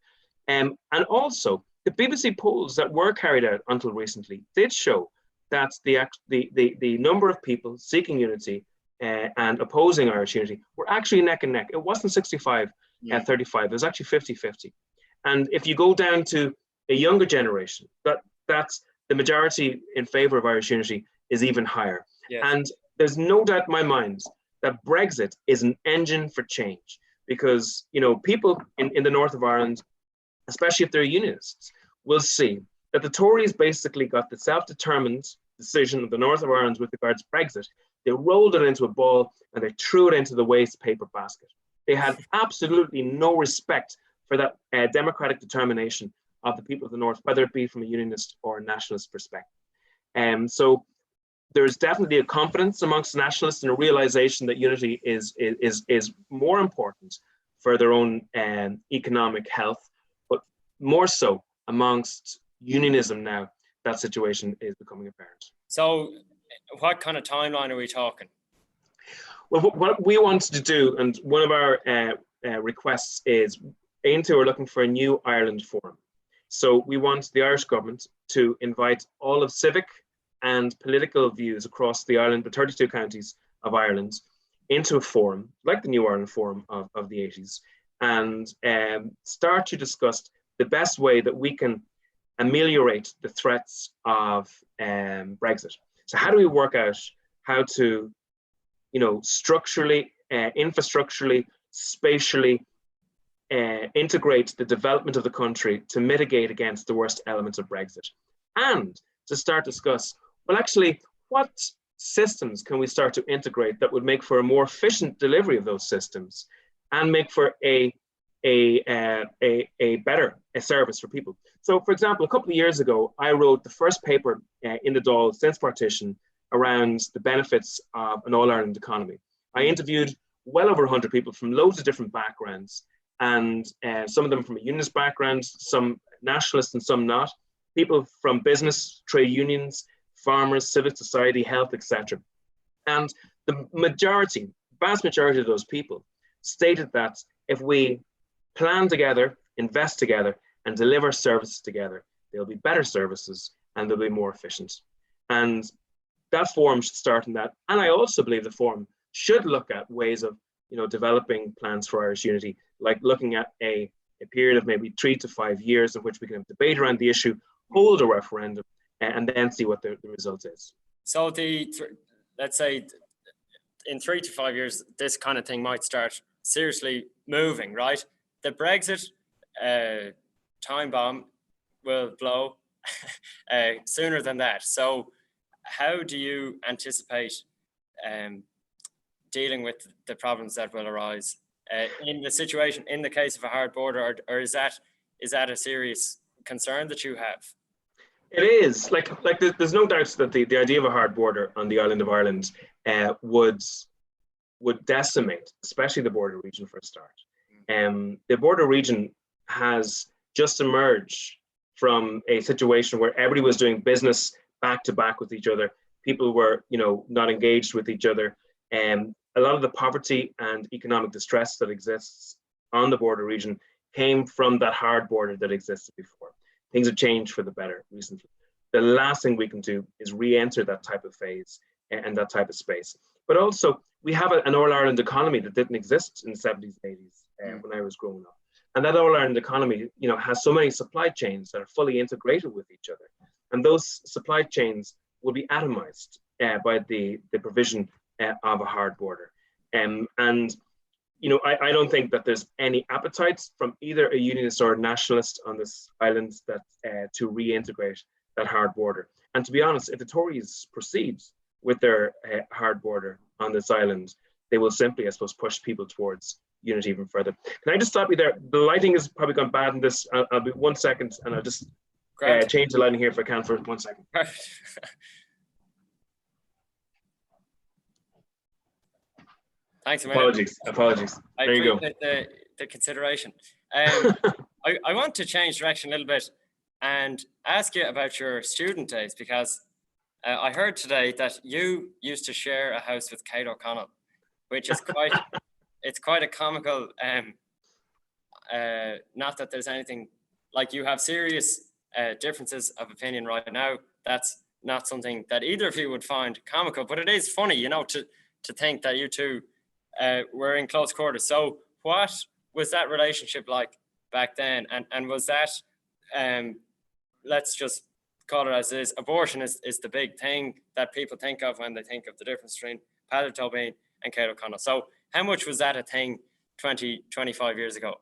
And also, the BBC polls that were carried out until recently did show that the number of people seeking unity and opposing Irish unity were actually neck and neck. It wasn't 65-35, it was actually 50-50. And if you go down to a younger generation, that's the majority in favour of Irish unity is even higher. Yes. And there's no doubt in my mind that Brexit is an engine for change, because people in the north of Ireland, especially if they're unionists, will see that the Tories basically got the self-determined decision of the north of Ireland with regards to Brexit. They rolled it into a ball and they threw it into the waste paper basket. They had absolutely no respect for that democratic determination of the people of the north, whether it be from a unionist or a nationalist perspective. So there's definitely a confidence amongst nationalists and a realization that unity is more important for their own economic health, but more so amongst unionism now, that situation is becoming apparent. So what kind of timeline are we talking? Well, what we wanted to do, and one of our requests is, Aontú are looking for a new Ireland forum. So we want the Irish government to invite all of civic and political views across the island, the 32 counties of Ireland, into a forum, like the New Ireland Forum of the 80s, and start to discuss the best way that we can ameliorate the threats of Brexit. So how do we work out how to, structurally, infrastructurally, spatially integrate the development of the country to mitigate against the worst elements of Brexit, and to start discuss, well, actually, what systems can we start to integrate that would make for a more efficient delivery of those systems and make for a better service for people. So, for example, a couple of years ago, I wrote the first paper in the Dáil since partition around the benefits of an all-Ireland economy. I interviewed well over 100 people from loads of different backgrounds, and some of them from a unionist background, some nationalists and some not, people from business, trade unions, farmers, civil society, health, etc. And the vast majority of those people stated that if we plan together, invest together, and deliver services together, there'll be better services and they'll be more efficient. And that forum should start in that. And I also believe the forum should look at ways of developing plans for Irish unity, like looking at a period of maybe 3 to 5 years in which we can have debate around the issue, hold a referendum, and then see what the result is. So let's say in 3 to 5 years, this kind of thing might start seriously moving, right? The Brexit time bomb will blow sooner than that. So how do you anticipate dealing with the problems that will arise in the situation, in the case of a hard border, or is that a serious concern that you have? It is. Like there's no doubt that the idea of a hard border on the island of Ireland would decimate, especially the border region for a start. The border region has just emerged from a situation where everybody was doing business back to back with each other. people were, not engaged with each other. A lot of the poverty and economic distress that exists on the border region came from that hard border that existed before. Things have changed for the better recently. The last thing we can do is re-enter that type of phase and that type of space. But also, we have an All-Ireland economy that didn't exist in the 70s, 80s when I was growing up. And that All-Ireland economy, has so many supply chains that are fully integrated with each other. And those supply chains will be atomized by the provision of a hard border. I don't think that there's any appetite from either a unionist or a nationalist on this island that to reintegrate that hard border. And to be honest, if the Tories proceed with their hard border on this island, they will simply, I suppose, push people towards unity even further. Can I just stop you there? The lighting has probably gone bad in this. I'll be 1 second, and I'll just change the lighting here if I can for 1 second. Thanks a minute. Apologies. There you go. The consideration. I want to change direction a little bit and ask you about your student days, because I heard today that you used to share a house with Kate O'Connell, which is quite it's quite a comical. Not that there's anything, like, you have serious differences of opinion right now. That's not something that either of you would find comical, but it is funny, to think that you two were in close quarters. So what was that relationship like back then? And was that, let's just call it as it is, abortion is the big thing that people think of when they think of the difference between PEADAR, Tóibín and Kate O'Connell. So how much was that a thing 25 years ago?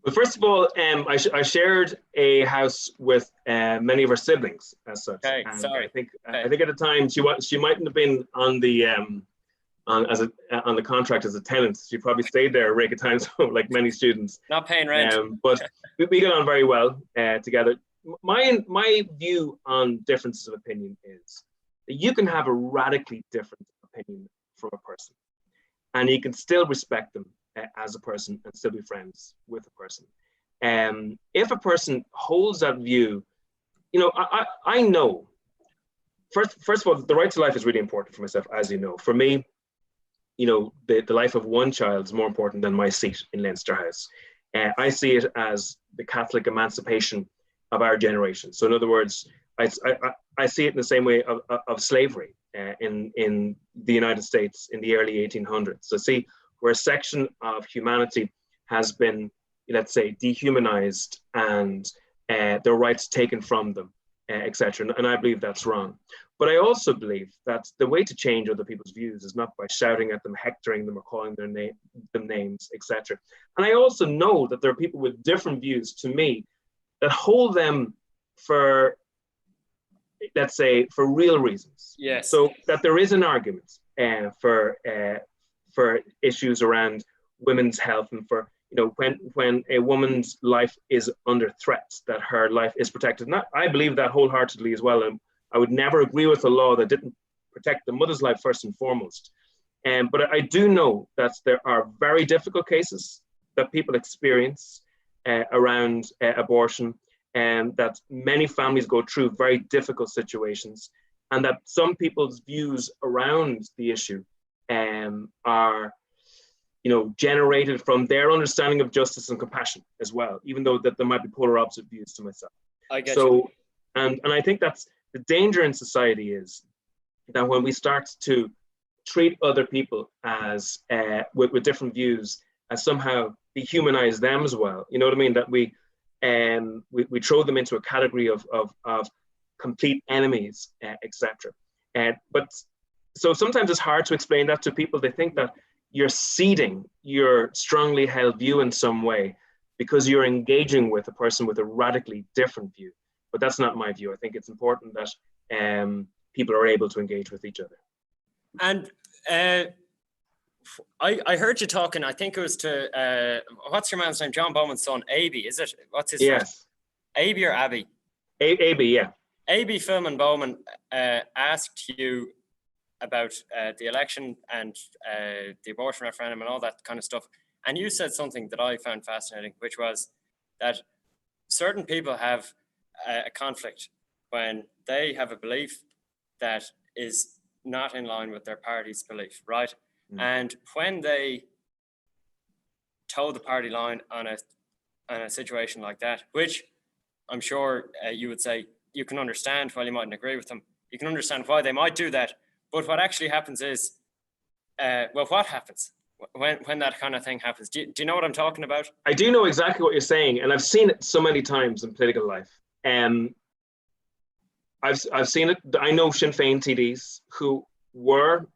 Well, first of all, I shared a house with many of her siblings as such. Okay, and sorry. I think at the time she mightn't have been on the on the contract as a tenant. She probably stayed there a rake of times, like many students. Not paying rent. But we got on very well together. My view on differences of opinion is that you can have a radically different opinion from a person, and you can still respect them as a person and still be friends with a person. If a person holds that view, I know. First of all, the right to life is really important for myself, as you know. For me, the life of one child is more important than my seat in Leinster House. I see it as the Catholic emancipation of our generation. So in other words, I see it in the same way of slavery in the United States in the early 1800s. So see, where a section of humanity has been, let's say, dehumanized and their rights taken from them, etc. And I believe that's wrong. But I also believe that the way to change other people's views is not by shouting at them, hectoring them, or calling them names, etc. And I also know that there are people with different views to me that hold them for, let's say, for real reasons. Yes. So that there is an argument for issues around women's health, and for when a woman's life is under threat, that her life is protected. And I believe that wholeheartedly as well. And I would never agree with a law that didn't protect the mother's life first and foremost. But I do know that there are very difficult cases that people experience around abortion, and that many families go through very difficult situations, and that some people's views around the issue are generated from their understanding of justice and compassion as well, even though that there might be polar opposite views to myself. I get you. And I think that's the danger in society, is that when we start to treat other people as with different views as somehow dehumanize them as well. You know what I mean? That we throw them into a category of complete enemies, etc. But so sometimes it's hard to explain that to people. They think that you're ceding your strongly held view in some way because you're engaging with a person with a radically different view. But that's not my view. I think it's important that people are able to engage with each other. And I heard you talking, I think it was to, what's your man's name? John Bowman's son, Aby, is it? What's his name? Yes. Aby or Abby? Aby, yeah. Aby Philman Bowman asked you about the election and the abortion referendum and all that kind of stuff. And you said something that I found fascinating, which was that certain people have a conflict when they have a belief that is not in line with their party's belief, right? And when they toe the party line on a situation like that, which I'm sure you would say you can understand, while you mightn't agree with them, you can understand why they might do that. But what actually happens is, what happens when that kind of thing happens? Do you know what I'm talking about? I do know exactly what you're saying, and I've seen it so many times in political life. I've seen it. I know Sinn Féin TDs who were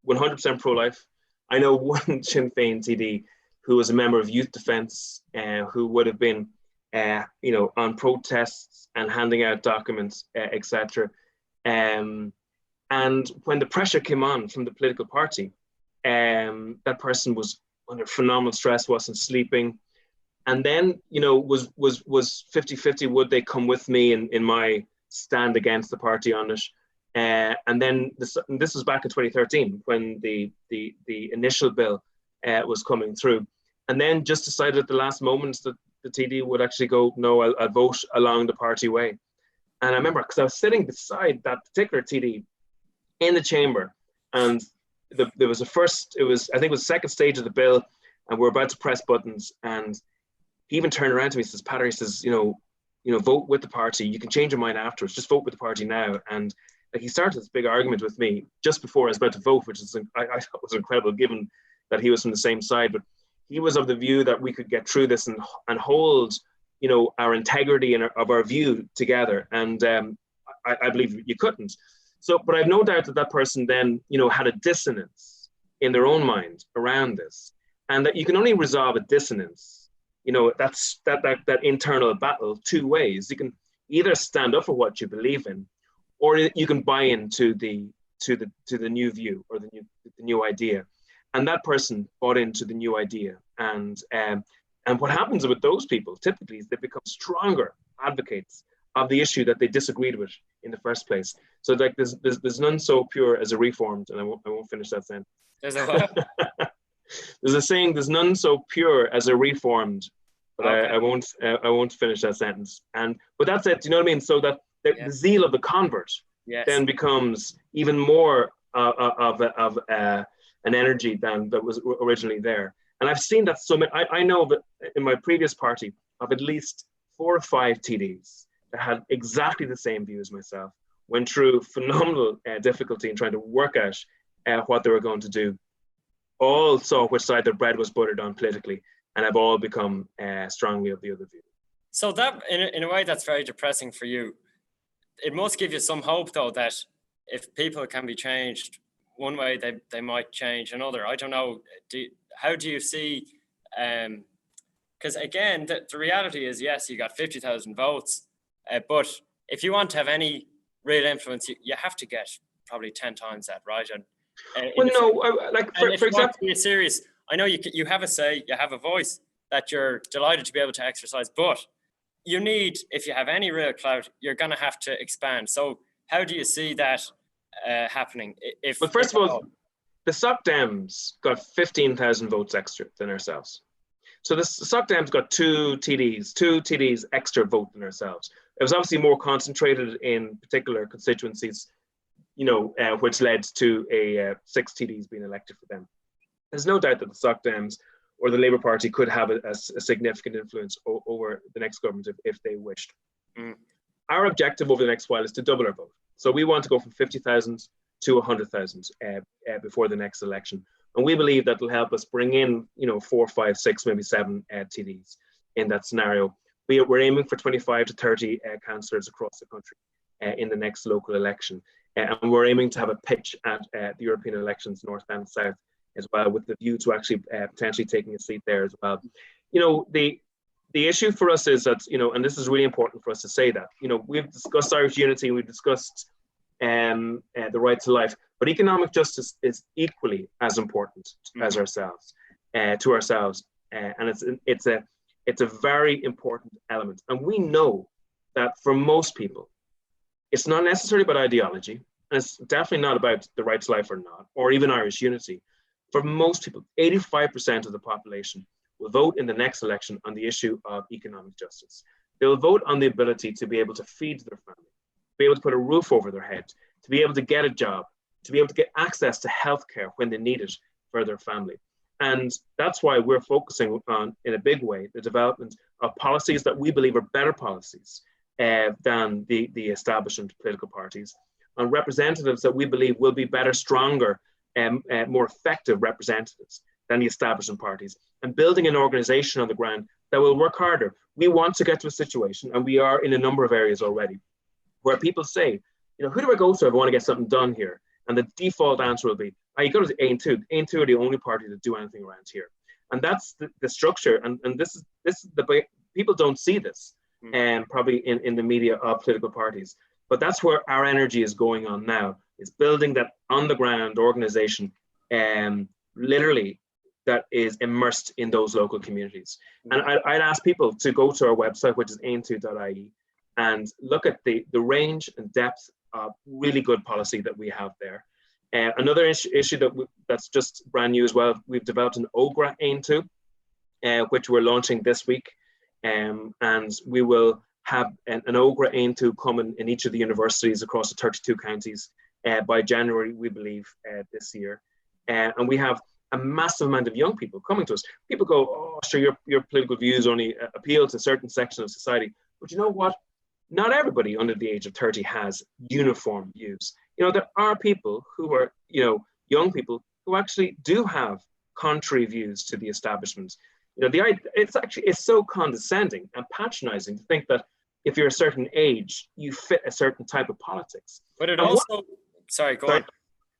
100% pro-life. I know one Sinn Féin TD who was a member of Youth Defence, who would have been, on protests and handing out documents, etc. And when the pressure came on from the political party, that person was under phenomenal stress, wasn't sleeping, and then was 50-50. Would they come with me in my stand against the party on it? And then this was back in 2013 when the initial bill was coming through, and then just decided at the last moment that the TD would actually go, no, I'll vote along the party way. And I remember, because I was sitting beside that particular TD in the chamber, and there was I think it was the second stage of the bill, and we're about to press buttons, and he even turned around to me and says, Pater, he says, vote with the party. You can change your mind afterwards. Just vote with the party now. And he started this big argument with me just before I was about to vote, which is I thought was incredible, given that he was from the same side. But he was of the view that we could get through this and hold, our integrity and of our view together. And I believe you couldn't. So, but I've no doubt that person then, had a dissonance in their own mind around this, and that you can only resolve a dissonance. That's that internal battle two ways. You can either stand up for what you believe in, or you can buy into the new view or the new idea. And that person bought into the new idea. And what happens with those people typically is they become stronger advocates of the issue that they disagreed with in the first place. So like there's none so pure as a reformed, and I won't finish that sentence. There's a what? There's a saying, there's none so pure as a reformed, but okay. I won't finish that sentence. But that's it. Do you know what I mean? So that the zeal of the convert then becomes even more of an energy than that was originally there. And I've seen that so many. I know that in my previous party of at least 4 or 5 TDs that had exactly the same view as myself, went through phenomenal difficulty in trying to work out what they were going to do, all saw which side their bread was buttered on politically, and have all become strongly of the other view. So that, in a way, that's very depressing for you. It must give you some hope, though, that if people can be changed one way, they might change another. I don't know. How do you see? Because again, the reality is, yes, you got 50,000 votes, but if you want to have any real influence, you have to get probably 10 times that, right? And for example, be serious. I know you have a say, you have a voice that you're delighted to be able to exercise, but you need, if you have any real clout, you're going to have to expand. So how do you see that happening? Well, first of all, the Soc Dems got 15,000 votes extra than ourselves. So the Soc Dems got two TDs extra vote than ourselves. It was obviously more concentrated in particular constituencies, which led to 6 TDs being elected for them. There's no doubt that the Soc Dems or the Labour Party could have a significant influence over the next government if they wished. Our objective over the next while is to double our vote. So we want to go from 50,000 to 100,000 before the next election. And we believe that will help us bring in, 4, 5, 6, maybe 7 TDs in that scenario. We're aiming for 25 to 30 councillors across the country in the next local election. And we're aiming to have a pitch at the European elections, north and south as well, with the view to actually potentially taking a seat there as well. The issue for us is that, and this is really important for us to say that, we've discussed Irish unity, we've discussed the right to life, but economic justice is equally as important as ourselves, to ourselves. And it's a very important element. And we know that for most people, it's not necessarily about ideology, and it's definitely not about the right to life or not, or even Irish unity. For most people, 85% of the population will vote in the next election on the issue of economic justice. They'll vote on the ability to be able to feed their family, be able to put a roof over their head, to be able to get a job, to be able to get access to healthcare when they need it for their family. And that's why we're focusing on, in a big way, the development of policies that we believe are better policies than the establishment political parties, on representatives that we believe will be better, stronger, and more effective representatives than the establishment parties, and building an organization on the ground that will work harder. We want to get to a situation, and we are in a number of areas already, where people say, you know, who do I go to if I want to get something done here? And the default answer will be, oh, you go to Aontú. Aontú are the only party that do anything around here. And that's the structure. And this is the people don't see this, probably in the media of political parties. But that's where our energy is going on now, is building that on the ground organization, literally, that is immersed in those local communities. And I'd ask people to go to our website, which is aontú.ie, and look at the range and depth of really good policy that we have there. Another issue that's just brand new as well, we've developed an OGRA Aontú, which we're launching this week. And we will have an OGRA Aontú coming in each of the universities across the 32 counties by January, we believe, this year. And we have a massive amount of young people coming to us. People go, oh, sure, your political views only appeal to certain sections of society. But you know what? Not everybody under the age of 30 has uniform views. You know, there are people who are, you know, young people who actually do have contrary views to the establishment. You know, it's so condescending and patronizing to think that if you're a certain age, you fit a certain type of politics. But it also, sorry, go on.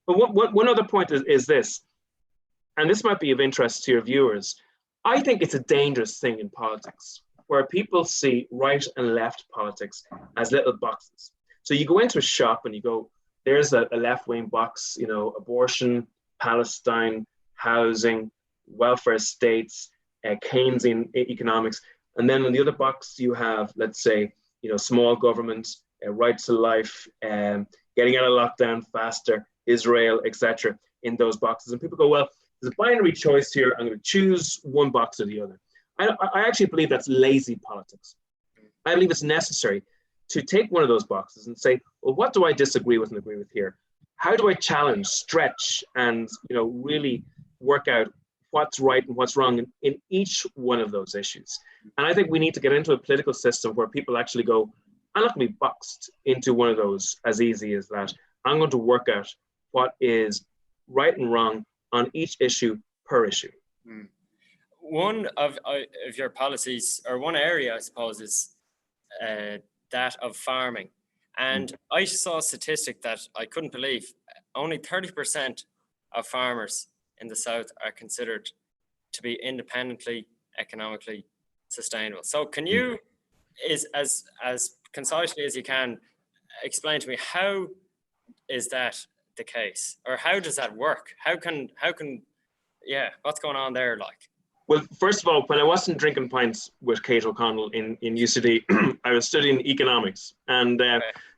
But one other point is this, and this might be of interest to your viewers. I think it's a dangerous thing in politics, where people see right and left politics as little boxes. So you go into a shop and you go, there's a left-wing box, you know, abortion, Palestine, housing, welfare states, Keynesian economics. And then in the other box, you have, let's say, you know, small government, right to life, getting out of lockdown faster, Israel, etc. in those boxes. And people go, well, there's a binary choice here. I'm going to choose one box or the other. I actually believe that's lazy politics. I believe it's necessary to take one of those boxes and say, well, what do I disagree with and agree with here? How do I challenge, stretch, and, you know, really work out what's right and what's wrong in each one of those issues? And I think we need to get into a political system where people actually go, I'm not going to be boxed into one of those as easy as that. I'm going to work out what is right and wrong on each issue per issue. One of your policies, or one area, I suppose, is that of farming. And I saw a statistic that I couldn't believe. Only 30% of farmers in the South are considered to be independently, economically sustainable. So can you, as concisely as you can, explain to me, how is that the case? Or how does that work? How can what's going on there, like? Well, first of all, when I wasn't drinking pints with Kate O'Connell in UCD, I was studying economics. And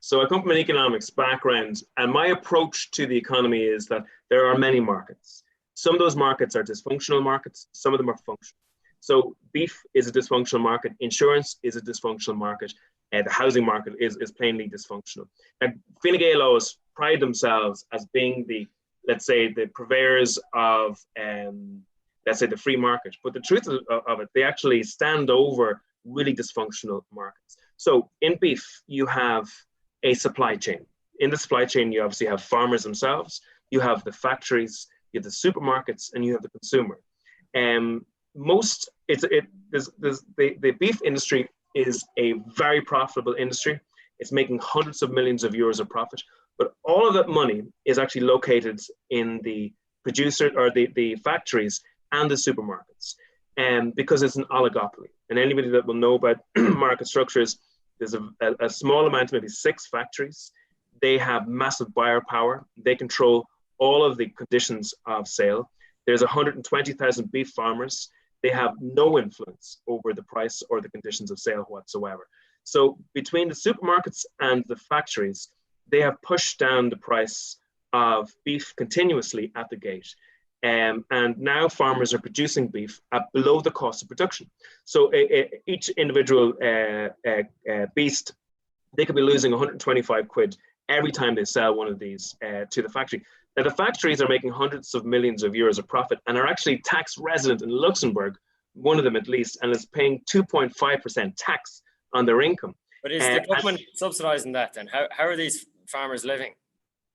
so I come from an economics background, and my approach to the economy is that there are many markets. Some of those markets are dysfunctional markets. Some of them are functional. So beef is a dysfunctional market. Insurance is a dysfunctional market. The housing market is plainly dysfunctional. And Fine Gael pride themselves as being the, let's say, the purveyors of let's say the free market. But the truth of it, they actually stand over really dysfunctional markets. So in beef, you have a supply chain. In the supply chain, you obviously have farmers themselves, you have the factories, you have the supermarkets, and you have the consumer. The beef industry is a very profitable industry. It's making hundreds of millions of euros of profit, but all of that money is actually located in the producer or the factories and the supermarkets, because it's an oligopoly. And anybody that will know about market structures, there's a small amount, maybe 6 factories. They have massive buyer power. They control all of the conditions of sale. There's 120,000 beef farmers. They have no influence over the price or the conditions of sale whatsoever. So between the supermarkets and the factories, they have pushed down the price of beef continuously at the gate. And now farmers are producing beef at below the cost of production. So each individual beast, they could be losing 125 quid every time they sell one of these to the factory. Now, the factories are making hundreds of millions of euros of profit and are actually tax resident in Luxembourg, one of them at least, and is paying 2.5% tax on their income. But is the government subsidising that then? How are these farmers living?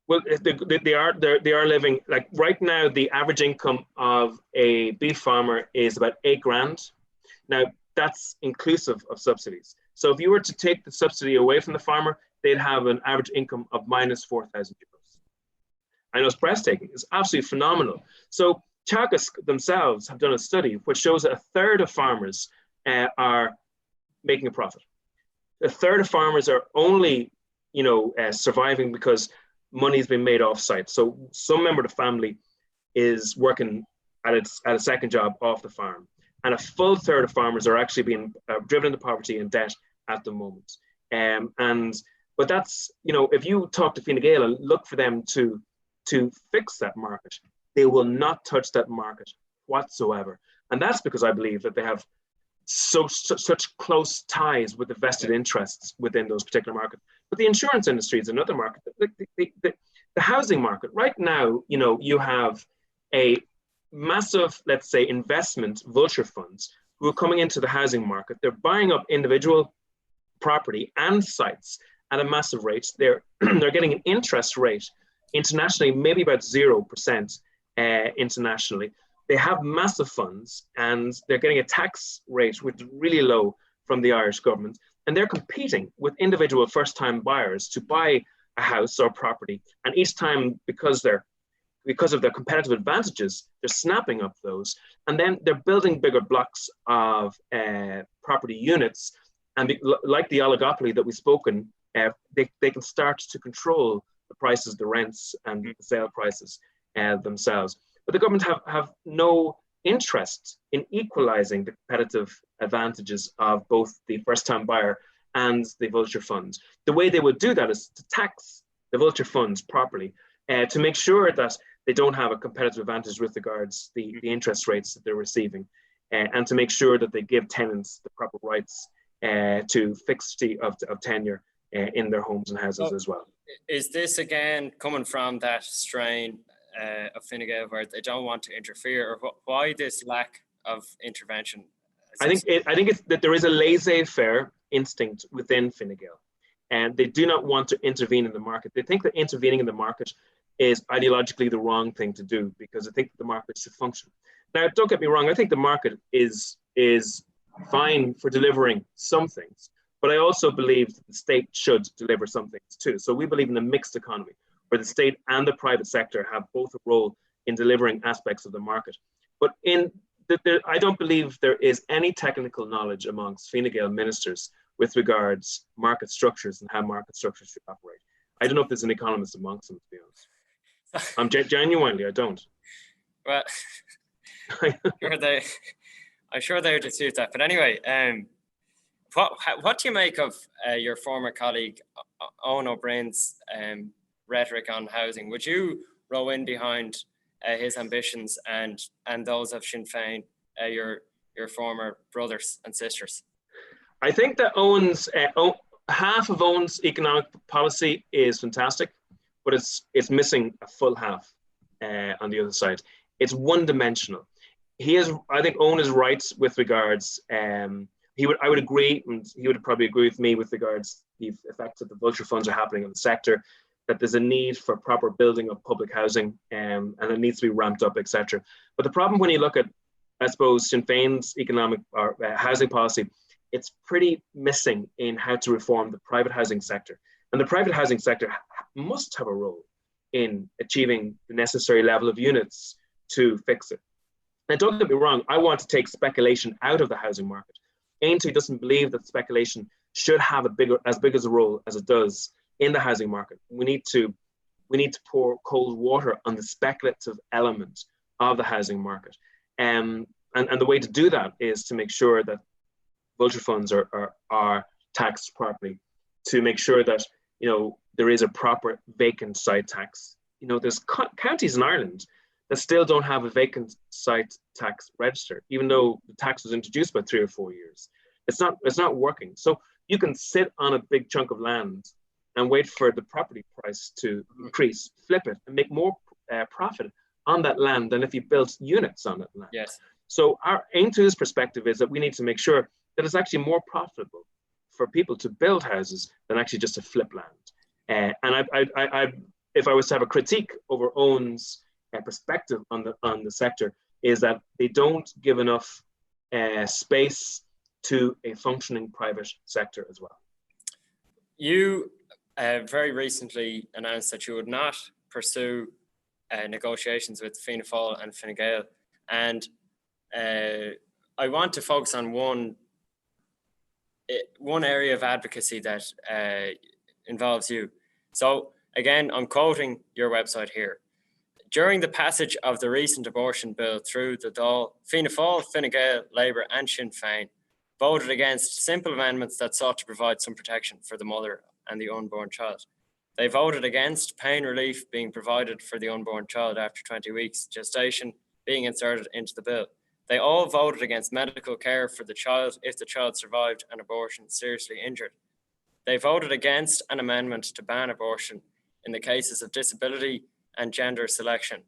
Well, they are living, like right now, the average income of a beef farmer is about $8,000. Now, that's inclusive of subsidies. So if you were to take the subsidy away from the farmer, they'd have an average income of minus 4,000 euros. I know it's breathtaking. It's absolutely phenomenal. So Teagasc themselves have done a study which shows that a third of farmers are making a profit. A third of farmers are only, surviving because money's been made off site. So some member of the family is working at a second job off the farm. And a full third of farmers are actually being driven into poverty and debt at the moment. But that's, if you talk to Fine Gael and look for them to fix that market, they will not touch that market whatsoever. And that's because I believe that they have such close ties with the vested interests within those particular markets. But the insurance industry is another market. The housing market right now, you have a massive, let's say, investment vulture funds who are coming into the housing market. They're buying up individual property and sites at a massive rate. They're getting an interest rate internationally, maybe about 0% internationally. They have massive funds and they're getting a tax rate which is really low from the Irish government. And they're competing with individual first-time buyers to buy a house or property. And each time, because of their competitive advantages, they're snapping up those. And then they're building bigger blocks of property units. And like the oligopoly that we've spoken, they can start to control the prices, the rents, and the sale prices themselves. But the government have no interest in equalizing the competitive advantages of both the first-time buyer and the vulture funds. The way they would do that is to tax the vulture funds properly to make sure that they don't have a competitive advantage with regards the interest rates that they're receiving, and to make sure that they give tenants the proper rights to fixity of tenure in their homes and houses as well. Is this again coming from that strain of Fine Gael where they don't want to interfere, or why this lack of intervention? I think it's that there is a laissez-faire instinct within Fine Gael, and they do not want to intervene in the market. They think that intervening in the market is ideologically the wrong thing to do because they think that the market should function. Now, don't get me wrong. I think the market is fine for delivering some things, but I also believe that the state should deliver some things too. So we believe in a mixed economy where the state and the private sector have both a role in delivering aspects of the market. But I don't believe there is any technical knowledge amongst Fine Gael ministers with regards market structures and how market structures should operate. I don't know if there's an economist amongst them, to be honest. I'm genuinely, I don't. Well, I'm sure they would dispute that. But anyway, what do you make of your former colleague Eoin O'Brien's rhetoric on housing? Would you row in behind his ambitions and those of Sinn Féin, your former brothers and sisters? I think that half of Eoin's economic policy is fantastic, but it's missing a full half on the other side. It's one-dimensional. I think Eoin is right with regards. I would agree, and he would probably agree with me with regards the effects that the vulture funds are happening in the sector, that there's a need for proper building of public housing, and it needs to be ramped up, etc. But the problem when you look at, I suppose, Sinn Féin's economic or housing policy, it's pretty missing in how to reform the private housing sector. And the private housing sector must have a role in achieving the necessary level of units to fix it. Now, don't get me wrong, I want to take speculation out of the housing market. Aontú doesn't believe that speculation should have as big a role as it does in the housing market. We need to pour cold water on the speculative element of the housing market. And the way to do that is to make sure that vulture funds are taxed properly, to make sure that there is a proper vacant site tax. There's counties in Ireland that still don't have a vacant site tax register, even though the tax was introduced about 3 or 4 years. It's not working. So you can sit on a big chunk of land and wait for the property price to increase, flip it, and make more profit on that land than if you built units on that land. Yes. So our Aontú's perspective is that we need to make sure that it's actually more profitable for people to build houses than actually just to flip land. And if I was to have a critique over Eoin's perspective on the sector, is that they don't give enough space to a functioning private sector as well. You very recently announced that you would not pursue negotiations with Fianna Fáil and Fine Gael, and I want to focus on one area of advocacy that involves you. So again, I'm quoting your website here. During the passage of the recent abortion bill through the Dáil, Fianna Fáil, Fine Gael, Labour and Sinn Féin voted against simple amendments that sought to provide some protection for the mother and the unborn child. They voted against pain relief being provided for the unborn child after 20 weeks gestation being inserted into the bill. They all voted against medical care for the child if the child survived an abortion seriously injured. They voted against an amendment to ban abortion in the cases of disability and gender selection.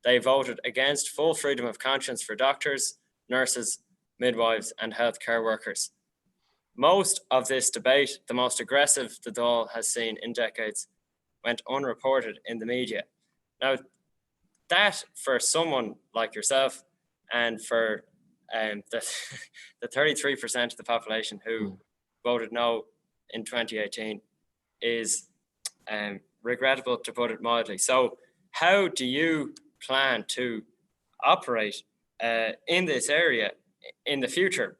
They voted against full freedom of conscience for doctors, nurses, midwives, and healthcare workers. Most of this debate, the most aggressive the Dáil has seen in decades, went unreported in the media. Now, that for someone like yourself and for the 33% of the population who voted no in 2018 is regrettable, to put it mildly. So how do you plan to operate in this area in the future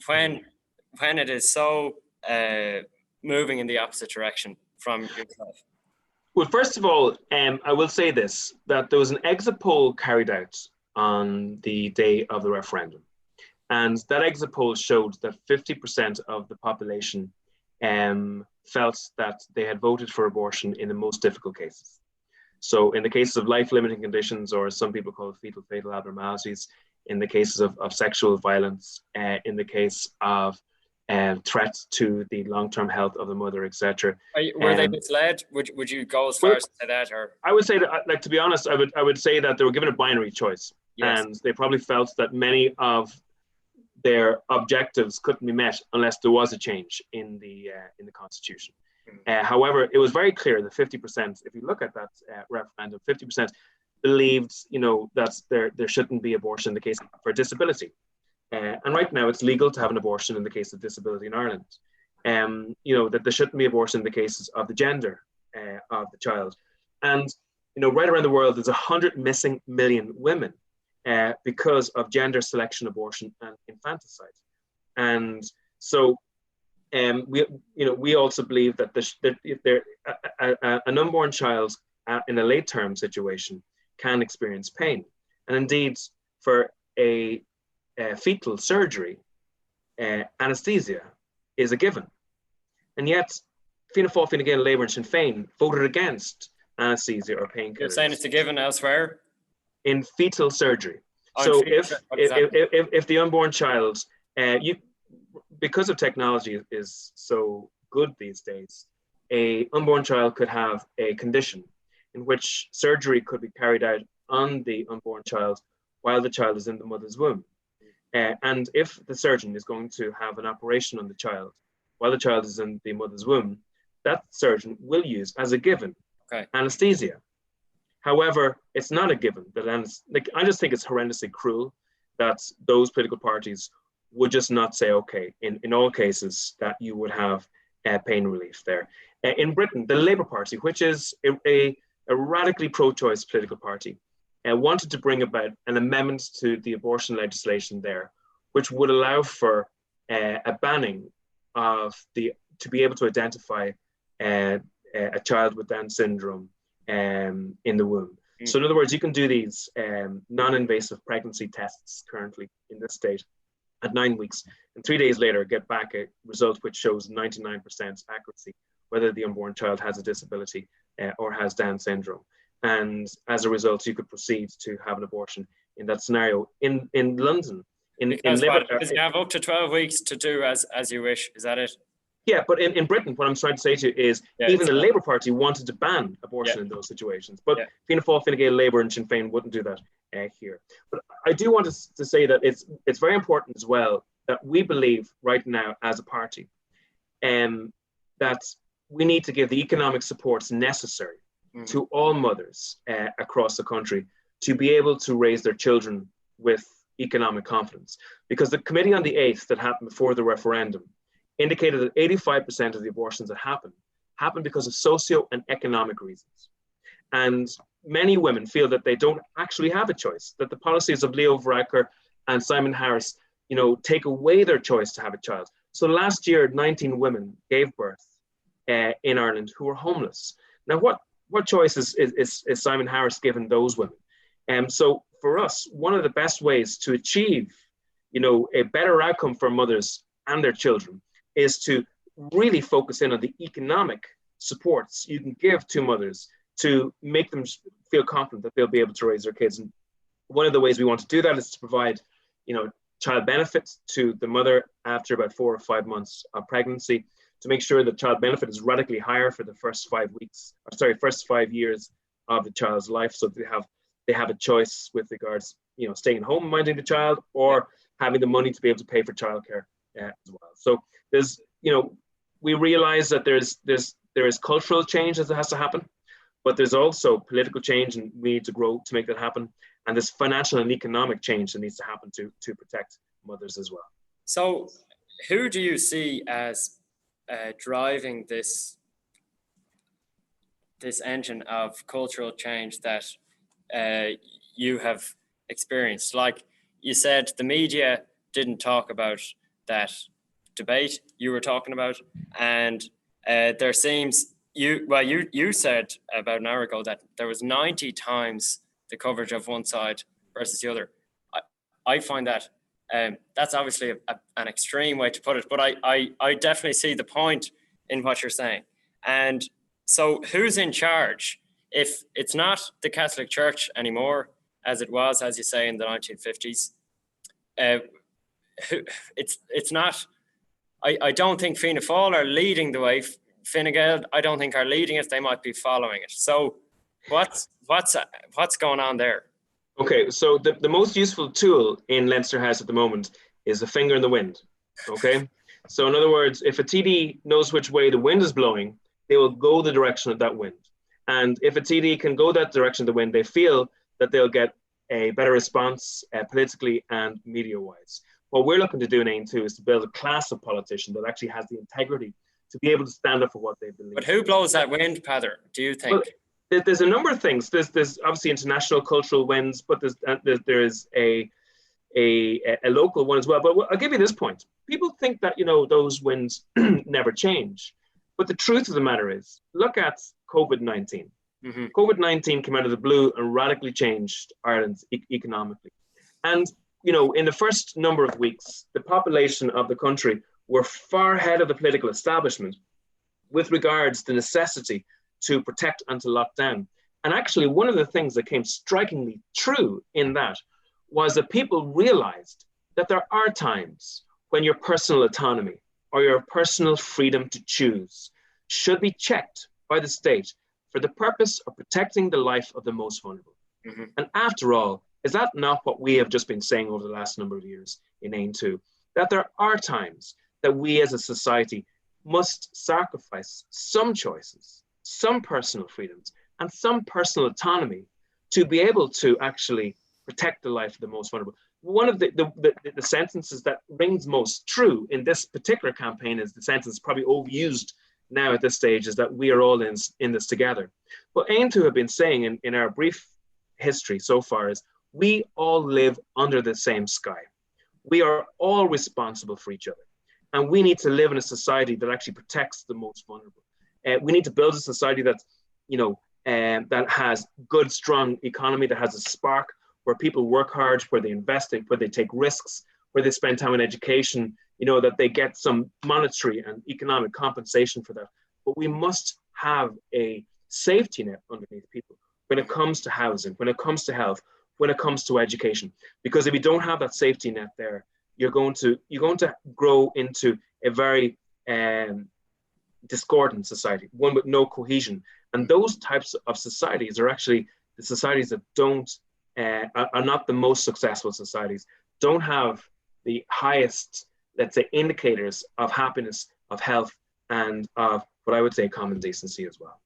when it is so moving in the opposite direction from yourself? Well, first of all, I will say this, that there was an exit poll carried out on the day of the referendum. And that exit poll showed that 50% of the population felt that they had voted for abortion in the most difficult cases. So in the cases of life-limiting conditions, or some people call it fetal fatal abnormalities, in the cases of sexual violence, in the case of threats to the long-term health of the mother, etc. Were they misled? Would you go as far as to say that? Or I would say that, like, to be honest, I would say that they were given a binary choice. Yes. And they probably felt that many of their objectives couldn't be met unless there was a change in the constitution. However, it was very clear that 50%, if you look at that referendum, 50% believed, that there shouldn't be abortion in the case for disability. And right now it's legal to have an abortion in the case of disability in Ireland. That there shouldn't be abortion in the cases of the gender of the child. And, right around the world, there's 100 million women because of gender selection abortion and infanticide. And so we also believe that an unborn child in a late term situation can experience pain. And indeed, for a fetal surgery, anesthesia is a given. And yet, Fianna Fáil, Fine Gael, Labour and Sinn Féin voted against anesthesia or painkillers. You're saying it's a given elsewhere? In fetal surgery. So if the unborn child, because of technology is so good these days, a unborn child could have a condition in which surgery could be carried out on the unborn child while the child is in the mother's womb. And if the surgeon is going to have an operation on the child while the child is in the mother's womb, that surgeon will use as a given anesthesia. However, it's not a given that I just think it's horrendously cruel that those political parties would just not say, okay, in all cases that you would have pain relief there. In Britain, the Labour Party, which is a radically pro-choice political party, wanted to bring about an amendment to the abortion legislation there, which would allow for a banning of to be able to identify a child with Down syndrome in the womb. So in other words, you can do these non-invasive pregnancy tests currently in this state at 9 weeks, and 3 days later get back a result which shows 99% accuracy whether the unborn child has a disability or has Down syndrome. And as a result, you could proceed to have an abortion in that scenario. In London, because you have up to 12 weeks to do as you wish. Is that it? Yeah, but in Britain, what I'm trying to say to you is even the Labour Party wanted to ban abortion in those situations. But Fianna Fáil, Fine Gael, Labour and Sinn Féin wouldn't do that here. But I do want to say that it's very important as well that we believe right now as a party that we need to give the economic supports necessary to all mothers across the country to be able to raise their children with economic confidence. Because the committee on the 8th that happened before the referendum indicated that 85% of the abortions that happened because of socio and economic reasons. And many women feel that they don't actually have a choice, that the policies of Leo Varadkar and Simon Harris, take away their choice to have a child. So last year, 19 women gave birth in Ireland who were homeless. Now, what choice is Simon Harris given those women? So for us, one of the best ways to achieve, a better outcome for mothers and their children is to really focus in on the economic supports you can give to mothers to make them feel confident that they'll be able to raise their kids. And one of the ways we want to do that is to provide, child benefits to the mother after about 4 or 5 months of pregnancy, to make sure that child benefit is radically higher for the first 5 years of the child's life, so that they have a choice with regards, staying home minding the child or having the money to be able to pay for childcare as well. So there's, we realize that there is cultural change that has to happen, but there's also political change, and we need to grow to make that happen. And there's financial and economic change that needs to happen to protect mothers as well. So who do you see as driving this engine of cultural change that you have experienced? Like you said, the media didn't talk about that debate you were talking about, and there seems you said about an hour ago that there was 90 times the coverage of one side versus the other. I find that that's obviously an extreme way to put it, but I definitely see the point in what you're saying. And so who's in charge? If it's not the Catholic Church anymore, as it was, as you say, in the 1950s, it's not. I don't think Fianna Fáil are leading the way. Fine Gael, I don't think are leading it. They might be following it. So what's going on there? Okay, so the most useful tool in Leinster House at the moment is a finger in the wind. Okay, so in other words, if a TD knows which way the wind is blowing, they will go the direction of that wind. And if a TD can go that direction of the wind, they feel that they'll get a better response politically and media-wise. What we're looking to do in Aontú is to build a class of politicians that actually has the integrity to be able to stand up for what they believe. But who blows that wind, PEADAR, do you think? Well, there's a number of things. There's obviously international cultural winds, but there is a local one as well. But I'll give you this point. People think that, those winds never change. But the truth of the matter is, look at COVID-19. Mm-hmm. COVID-19 came out of the blue and radically changed Ireland economically. And, in the first number of weeks, the population of the country were far ahead of the political establishment with regards to the necessity to protect and to lock down. And actually, one of the things that came strikingly true in that was that people realized that there are times when your personal autonomy or your personal freedom to choose should be checked by the state for the purpose of protecting the life of the most vulnerable. Mm-hmm. And after all, is that not what we have just been saying over the last number of years in Aontú? That there are times that we as a society must sacrifice some choices, some personal freedoms, and some personal autonomy to be able to actually protect the life of the most vulnerable. One of the sentences that rings most true in this particular campaign is the sentence probably overused now at this stage, is that we are all in this together. What Aontú have been saying in our brief history so far is we all live under the same sky. We are all responsible for each other. And we need to live in a society that actually protects the most vulnerable. We need to build a society that's, that has good, strong economy, that has a spark, where people work hard, where they invest, where they take risks, where they spend time in education, that they get some monetary and economic compensation for that. But we must have a safety net underneath people when it comes to housing, when it comes to health, when it comes to education. Because if you don't have that safety net there, you're going to grow into a very discordant society, one with no cohesion. And those types of societies are actually the societies that are not the most successful societies, don't have the highest, let's say, indicators of happiness, of health, and of what I would say common decency as well.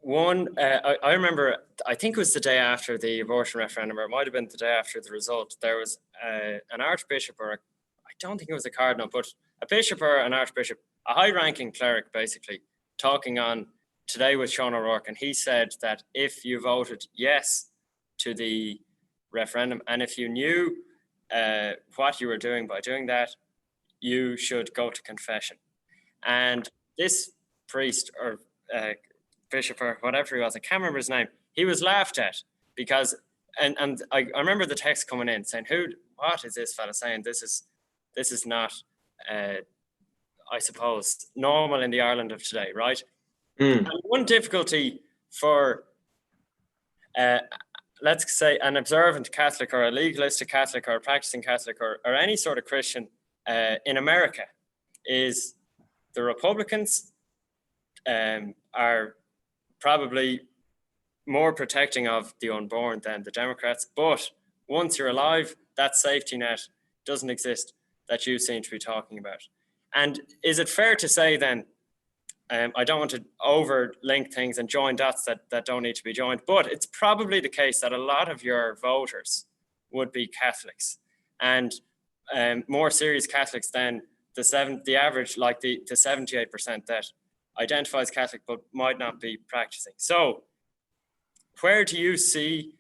I remember, I think it was the day after the abortion referendum, or it might have been the day after the result, there was an archbishop, or I don't think it was a cardinal, but a bishop or an archbishop, a high-ranking cleric basically, talking on Today with Sean O'Rourke, and he said that if you voted yes to the referendum, and if you knew what you were doing by doing that, you should go to confession. And this priest or bishop or whatever he was, I can't remember his name, he was laughed at because, and I remember the text coming in saying, what is this fella saying? This is not, I suppose, normal in the Ireland of today, right? And one difficulty for, let's say, an observant Catholic or a legalistic Catholic or a practicing Catholic or any sort of Christian in America is the Republicans are probably more protecting of the unborn than the Democrats. But once you're alive, that safety net doesn't exist that you seem to be talking about. And is it fair to say then, I don't want to overlink things and join dots that don't need to be joined, but it's probably the case that a lot of your voters would be Catholics, and more serious Catholics than the average, like the 78% that identifies Catholic but might not be practicing. So where do you see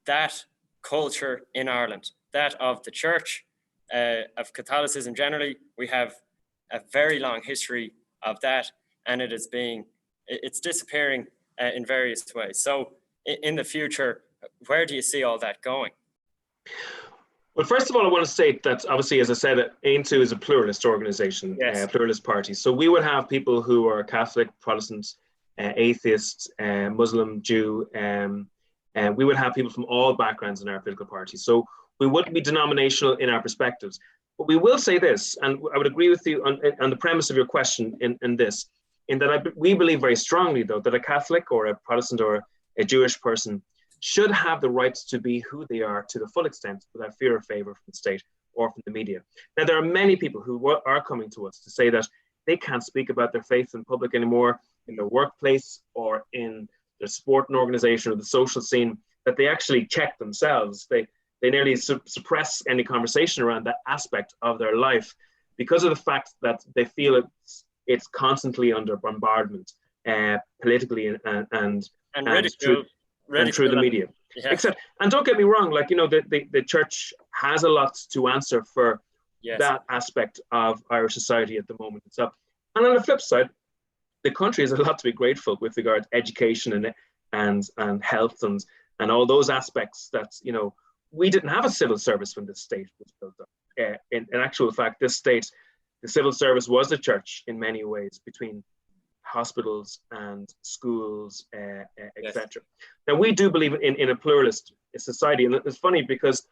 that culture in Ireland, that of the church, of Catholicism generally? We have a very long history of that, and it's disappearing in various ways. So in the future, where do you see all that going? Well, first of all, I want to state that obviously, as I said, Aontú is a pluralist organization, yes. Pluralist party. So we would have people who are Catholic, Protestant, atheists, Muslim, Jew, and we would have people from all backgrounds in our political party. So we wouldn't be denominational in our perspectives. But we will say this, and I would agree with you on the premise of your question in this, in that we believe very strongly, though, that a Catholic or a Protestant or a Jewish person should have the rights to be who they are to the full extent without fear or favor from the state or from the media. Now, there are many people who are coming to us to say that they can't speak about their faith in public anymore, in their workplace or in their sporting organization or the social scene, that they actually check themselves. They nearly suppress any conversation around that aspect of their life because of the fact that they feel it's constantly under bombardment politically and through the media. Yeah. And don't get me wrong, like, you know, the church has a lot to answer for that aspect of Irish society at the moment itself. And on the flip side, the country has a lot to be grateful with regard to education and health and all those aspects that, you know, we didn't have a civil service when this state was built up. In actual fact, this state, the civil service was the church in many ways, between hospitals and schools, etc. Now, we do believe in a pluralist society, and it's funny because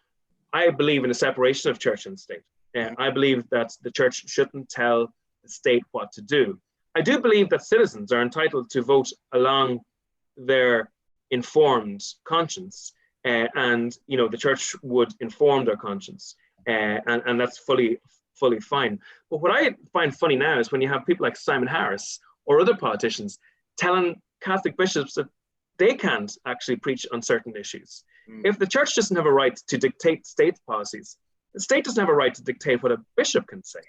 I believe in a separation of church and state. I believe that the church shouldn't tell the state what to do. I do believe that citizens are entitled to vote along their informed conscience, and you know, the church would inform their conscience, and that's fully fine. But what I find funny now is when you have people like Simon Harris or other politicians telling Catholic bishops that they can't actually preach on certain issues. If the church doesn't have a right to dictate state policies, the state doesn't have a right to dictate what a bishop can say.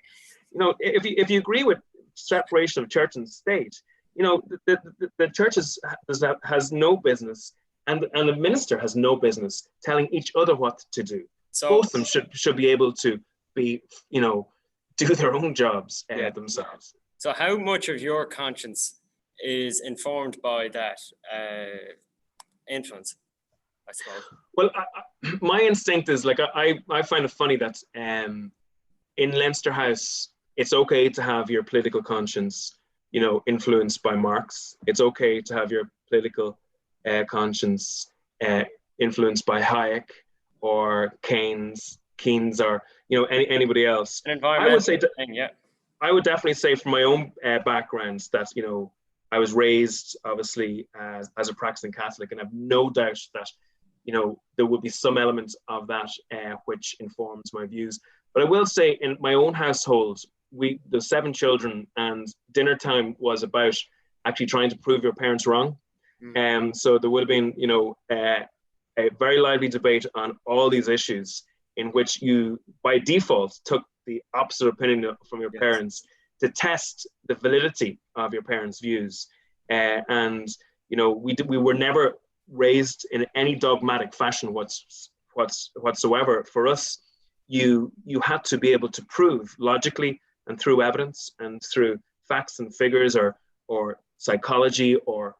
You know, if you agree with separation of church and state, you know, the church has no business, and the minister has no business telling each other what to do. So both of them should be able to be, you know, do their own jobs themselves. So how much of your conscience is informed by that influence, I suppose? Well, my instinct is, like, I find it funny that in Leinster House, it's okay to have your political conscience, you know, influenced by Marx. It's okay to have your political conscience influenced by Hayek or Keynes, or, you know, anybody else. An environmental I would say thing, yeah. I would definitely say from my own background that, you know, I was raised obviously as a practicing Catholic, and I have no doubt that, you know, there would be some element of that which informs my views. But I will say in my own household, the 7 children, and dinner time was about actually trying to prove your parents wrong. So there would have been, you know, a very lively debate on all these issues in which you, by default, took the opposite opinion from your parents to test the validity of your parents' views. And, you know, we were never raised in any dogmatic fashion whatsoever. For us, you had to be able to prove logically and through evidence and through facts and figures or psychology or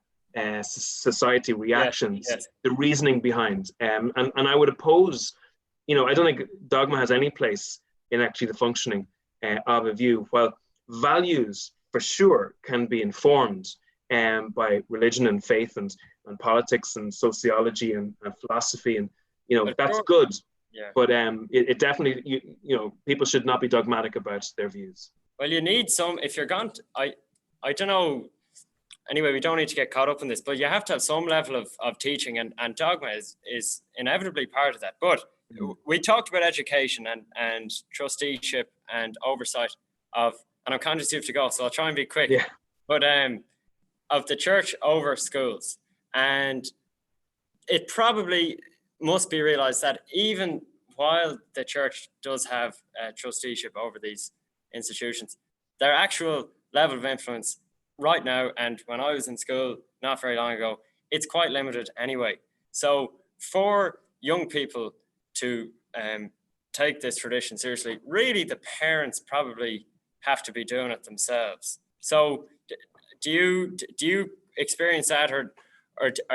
society reactions, the reasoning behind. And I would oppose, you know, I don't think dogma has any place in actually the functioning of a view. While values for sure can be informed by religion and faith and politics and sociology and philosophy, and, you know, that's good. Yeah. But it definitely, you know, people should not be dogmatic about their views. Well, you need some, if you're going to, I don't know, anyway, we don't need to get caught up in this, but you have to have some level of teaching, and dogma is inevitably part of that. But we talked about education and trusteeship and oversight of, and I'm conscious you have to go, so I'll try and be quick. Yeah. But of the church over schools, and it probably must be realized that even while the church does have trusteeship over these institutions, their actual level of influence right now, and when I was in school not very long ago, it's quite limited anyway. So for young people to take this tradition seriously, really the parents probably have to be doing it themselves. So do you experience that, or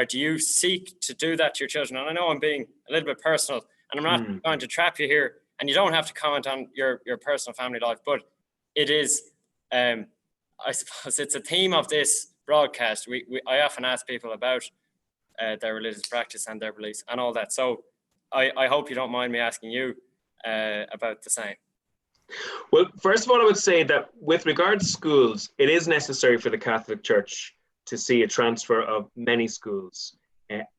do you seek to do that to your children? And I know I'm being a little bit personal, and I'm not going to trap you here, and you don't have to comment on your personal family life, but it is, I suppose it's a theme of this broadcast. I often ask people about their religious practice and their beliefs and all that. So I hope you don't mind me asking you about the same. Well, first of all, I would say that with regard to schools, it is necessary for the Catholic Church to see a transfer of many schools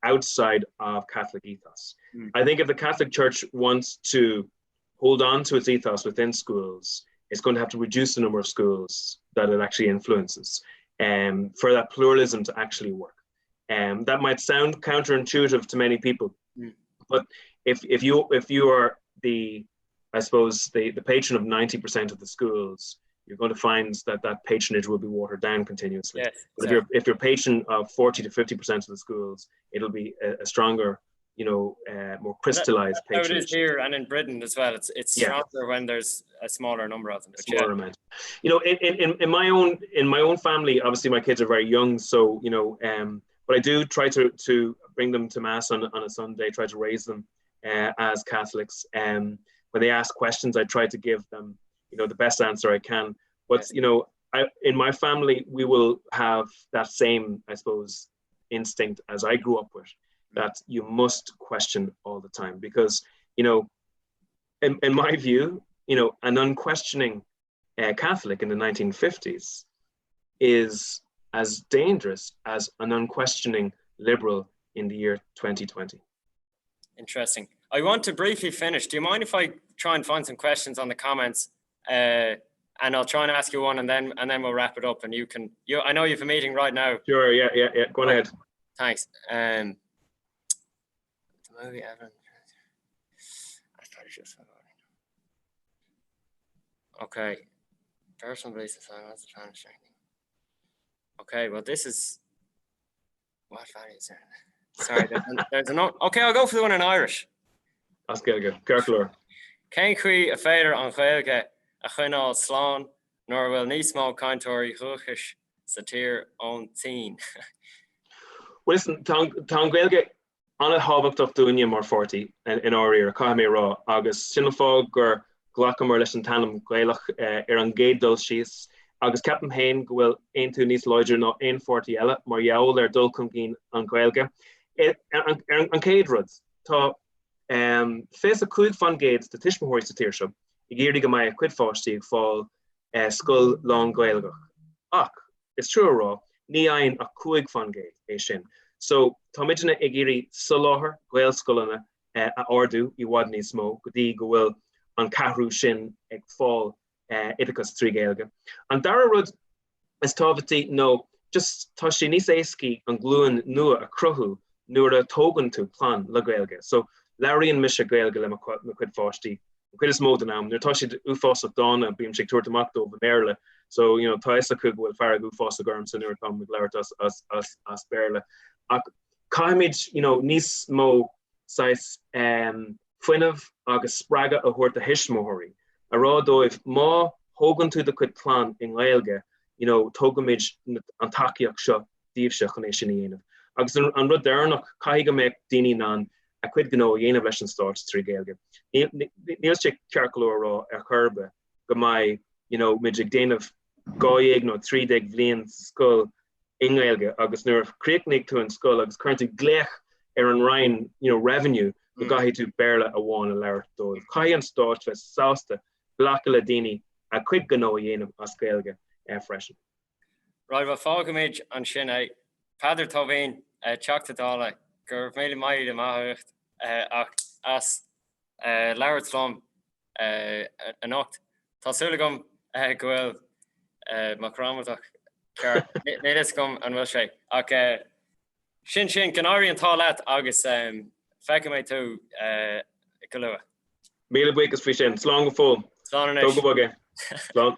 outside of Catholic ethos. I think if the Catholic Church wants to hold on to its ethos within schools, it's going to have to reduce the number of schools that it actually influences for that pluralism to actually work. That might sound counterintuitive to many people, but if you are I suppose the patron of 90% of the schools, you're going to find that patronage will be watered down continuously. Yes, but if you're patron of 40 to 50% of the schools, it'll be a stronger, you know, more crystallized patronage. How it is here and in Britain as well. It's stronger when there's a smaller number of them. Smaller amount. You know, in my own family, obviously my kids are very young, so, you know, but I do try to bring them to mass on a Sunday, try to raise them as Catholics. When they ask questions, I try to give them, you know, the best answer I can. But, you know, in my family, we will have that same, I suppose, instinct as I grew up with, that you must question all the time. Because, you know, in my view, you know, an unquestioning Catholic in the 1950s is as dangerous as an unquestioning liberal in the year 2020. Interesting. I want to briefly finish. Do you mind if I try and find some questions on the comments? And I'll try and ask you one, and then we'll wrap it up. And I know you have a meeting right now. Sure. Yeah. Go on ahead. Thanks. The movie Evan. I thought it just forgot. Okay. Personal beliefs and silence. Okay. Well, this is what value is there? Sorry, there's an. Okay, I'll go for the one in Irish. That's Ghaeilge. Cartel. Cén chuí a féidir an Ghaeilge a chuinál slán, nor bhfuil níos mó cainteoirí thuchais sa tír ón tín. Well, listen, tá Ghaeilge anna hábhachtach dúine mar 40 in áirí ar caimé rá, agus sin fág gur glacamar leis an tanam Ghaeilge ar an géaddul síos, agus ceapam hain go bhfuil aontú níos loidir ná 140 eile mar gheall ar dul chun cín an Ghaeilge. An céad rud, tá fés a cúig fan géad de tiismóirí sa tíir seo, I ggéirí go mbeidh cuid fáistí ag fáil skull long Ghaeilge. Ach, it's true raw, ní ein a cuig fan Gael sin. So, Tomidna igiri saloher, Gael skullana, a ordu, I wad ní smó, godi go bhfuil an carú sin ag fall idicus trí Ghaeilge. An dara rud is tábhatí no, just tá sé níos éasci an gluúin nua a cruthú nuair a tógan tú plán le Ghaeilge. So, Larry mis a Ghaeilge le cuid fáistí. Cuid is mód an am, nuair tá sé ufás a dána bíam sé tuairtamach do bhanéirle. So, tá is a cúg bhfuil fearg ufás a garm san nuair tam ag leirt as béirle. Ach, caiimid, níos mó sais fuinamh agus spraga a thuirta hismóirí. A rá dóibh má hógan tú de cuid plán in Ghaeilge, tógamid an takeíoch seo díobh chun é sin dhéanamh. Agus an rud déarnach caiige méid daoine ná a cuid gnó dhéanamh leis an stát trí Ghaeilge. Níl sé cearcalóir rá ar churbe go mbeidh, mid ag déanamh 2 nó 3 bhliain scoil in Ghaeilge agus nuair chríocnig tú an scoil agus chuirtú gléach ar an rain, revenue go gaithí tú béirle a bháin a leir dóibh. Cai an stát le sásta blacha le daoine a cuid gnó dhéanamh as Ghaeilge freisin. Right, bh fágamid an sin é Pádar Tóibín teachta dála gur mé maiid am áthcht ach as leirtlám an ocht. Tásúla gom go bhfuil macrámatach ceart néidir gom an bhfuil sé. Ach sin canáirí an tálaat agus feice mé tú go luath. Míle buchas fao sin, slán go fóil. Slán Tóga bóga. Slán.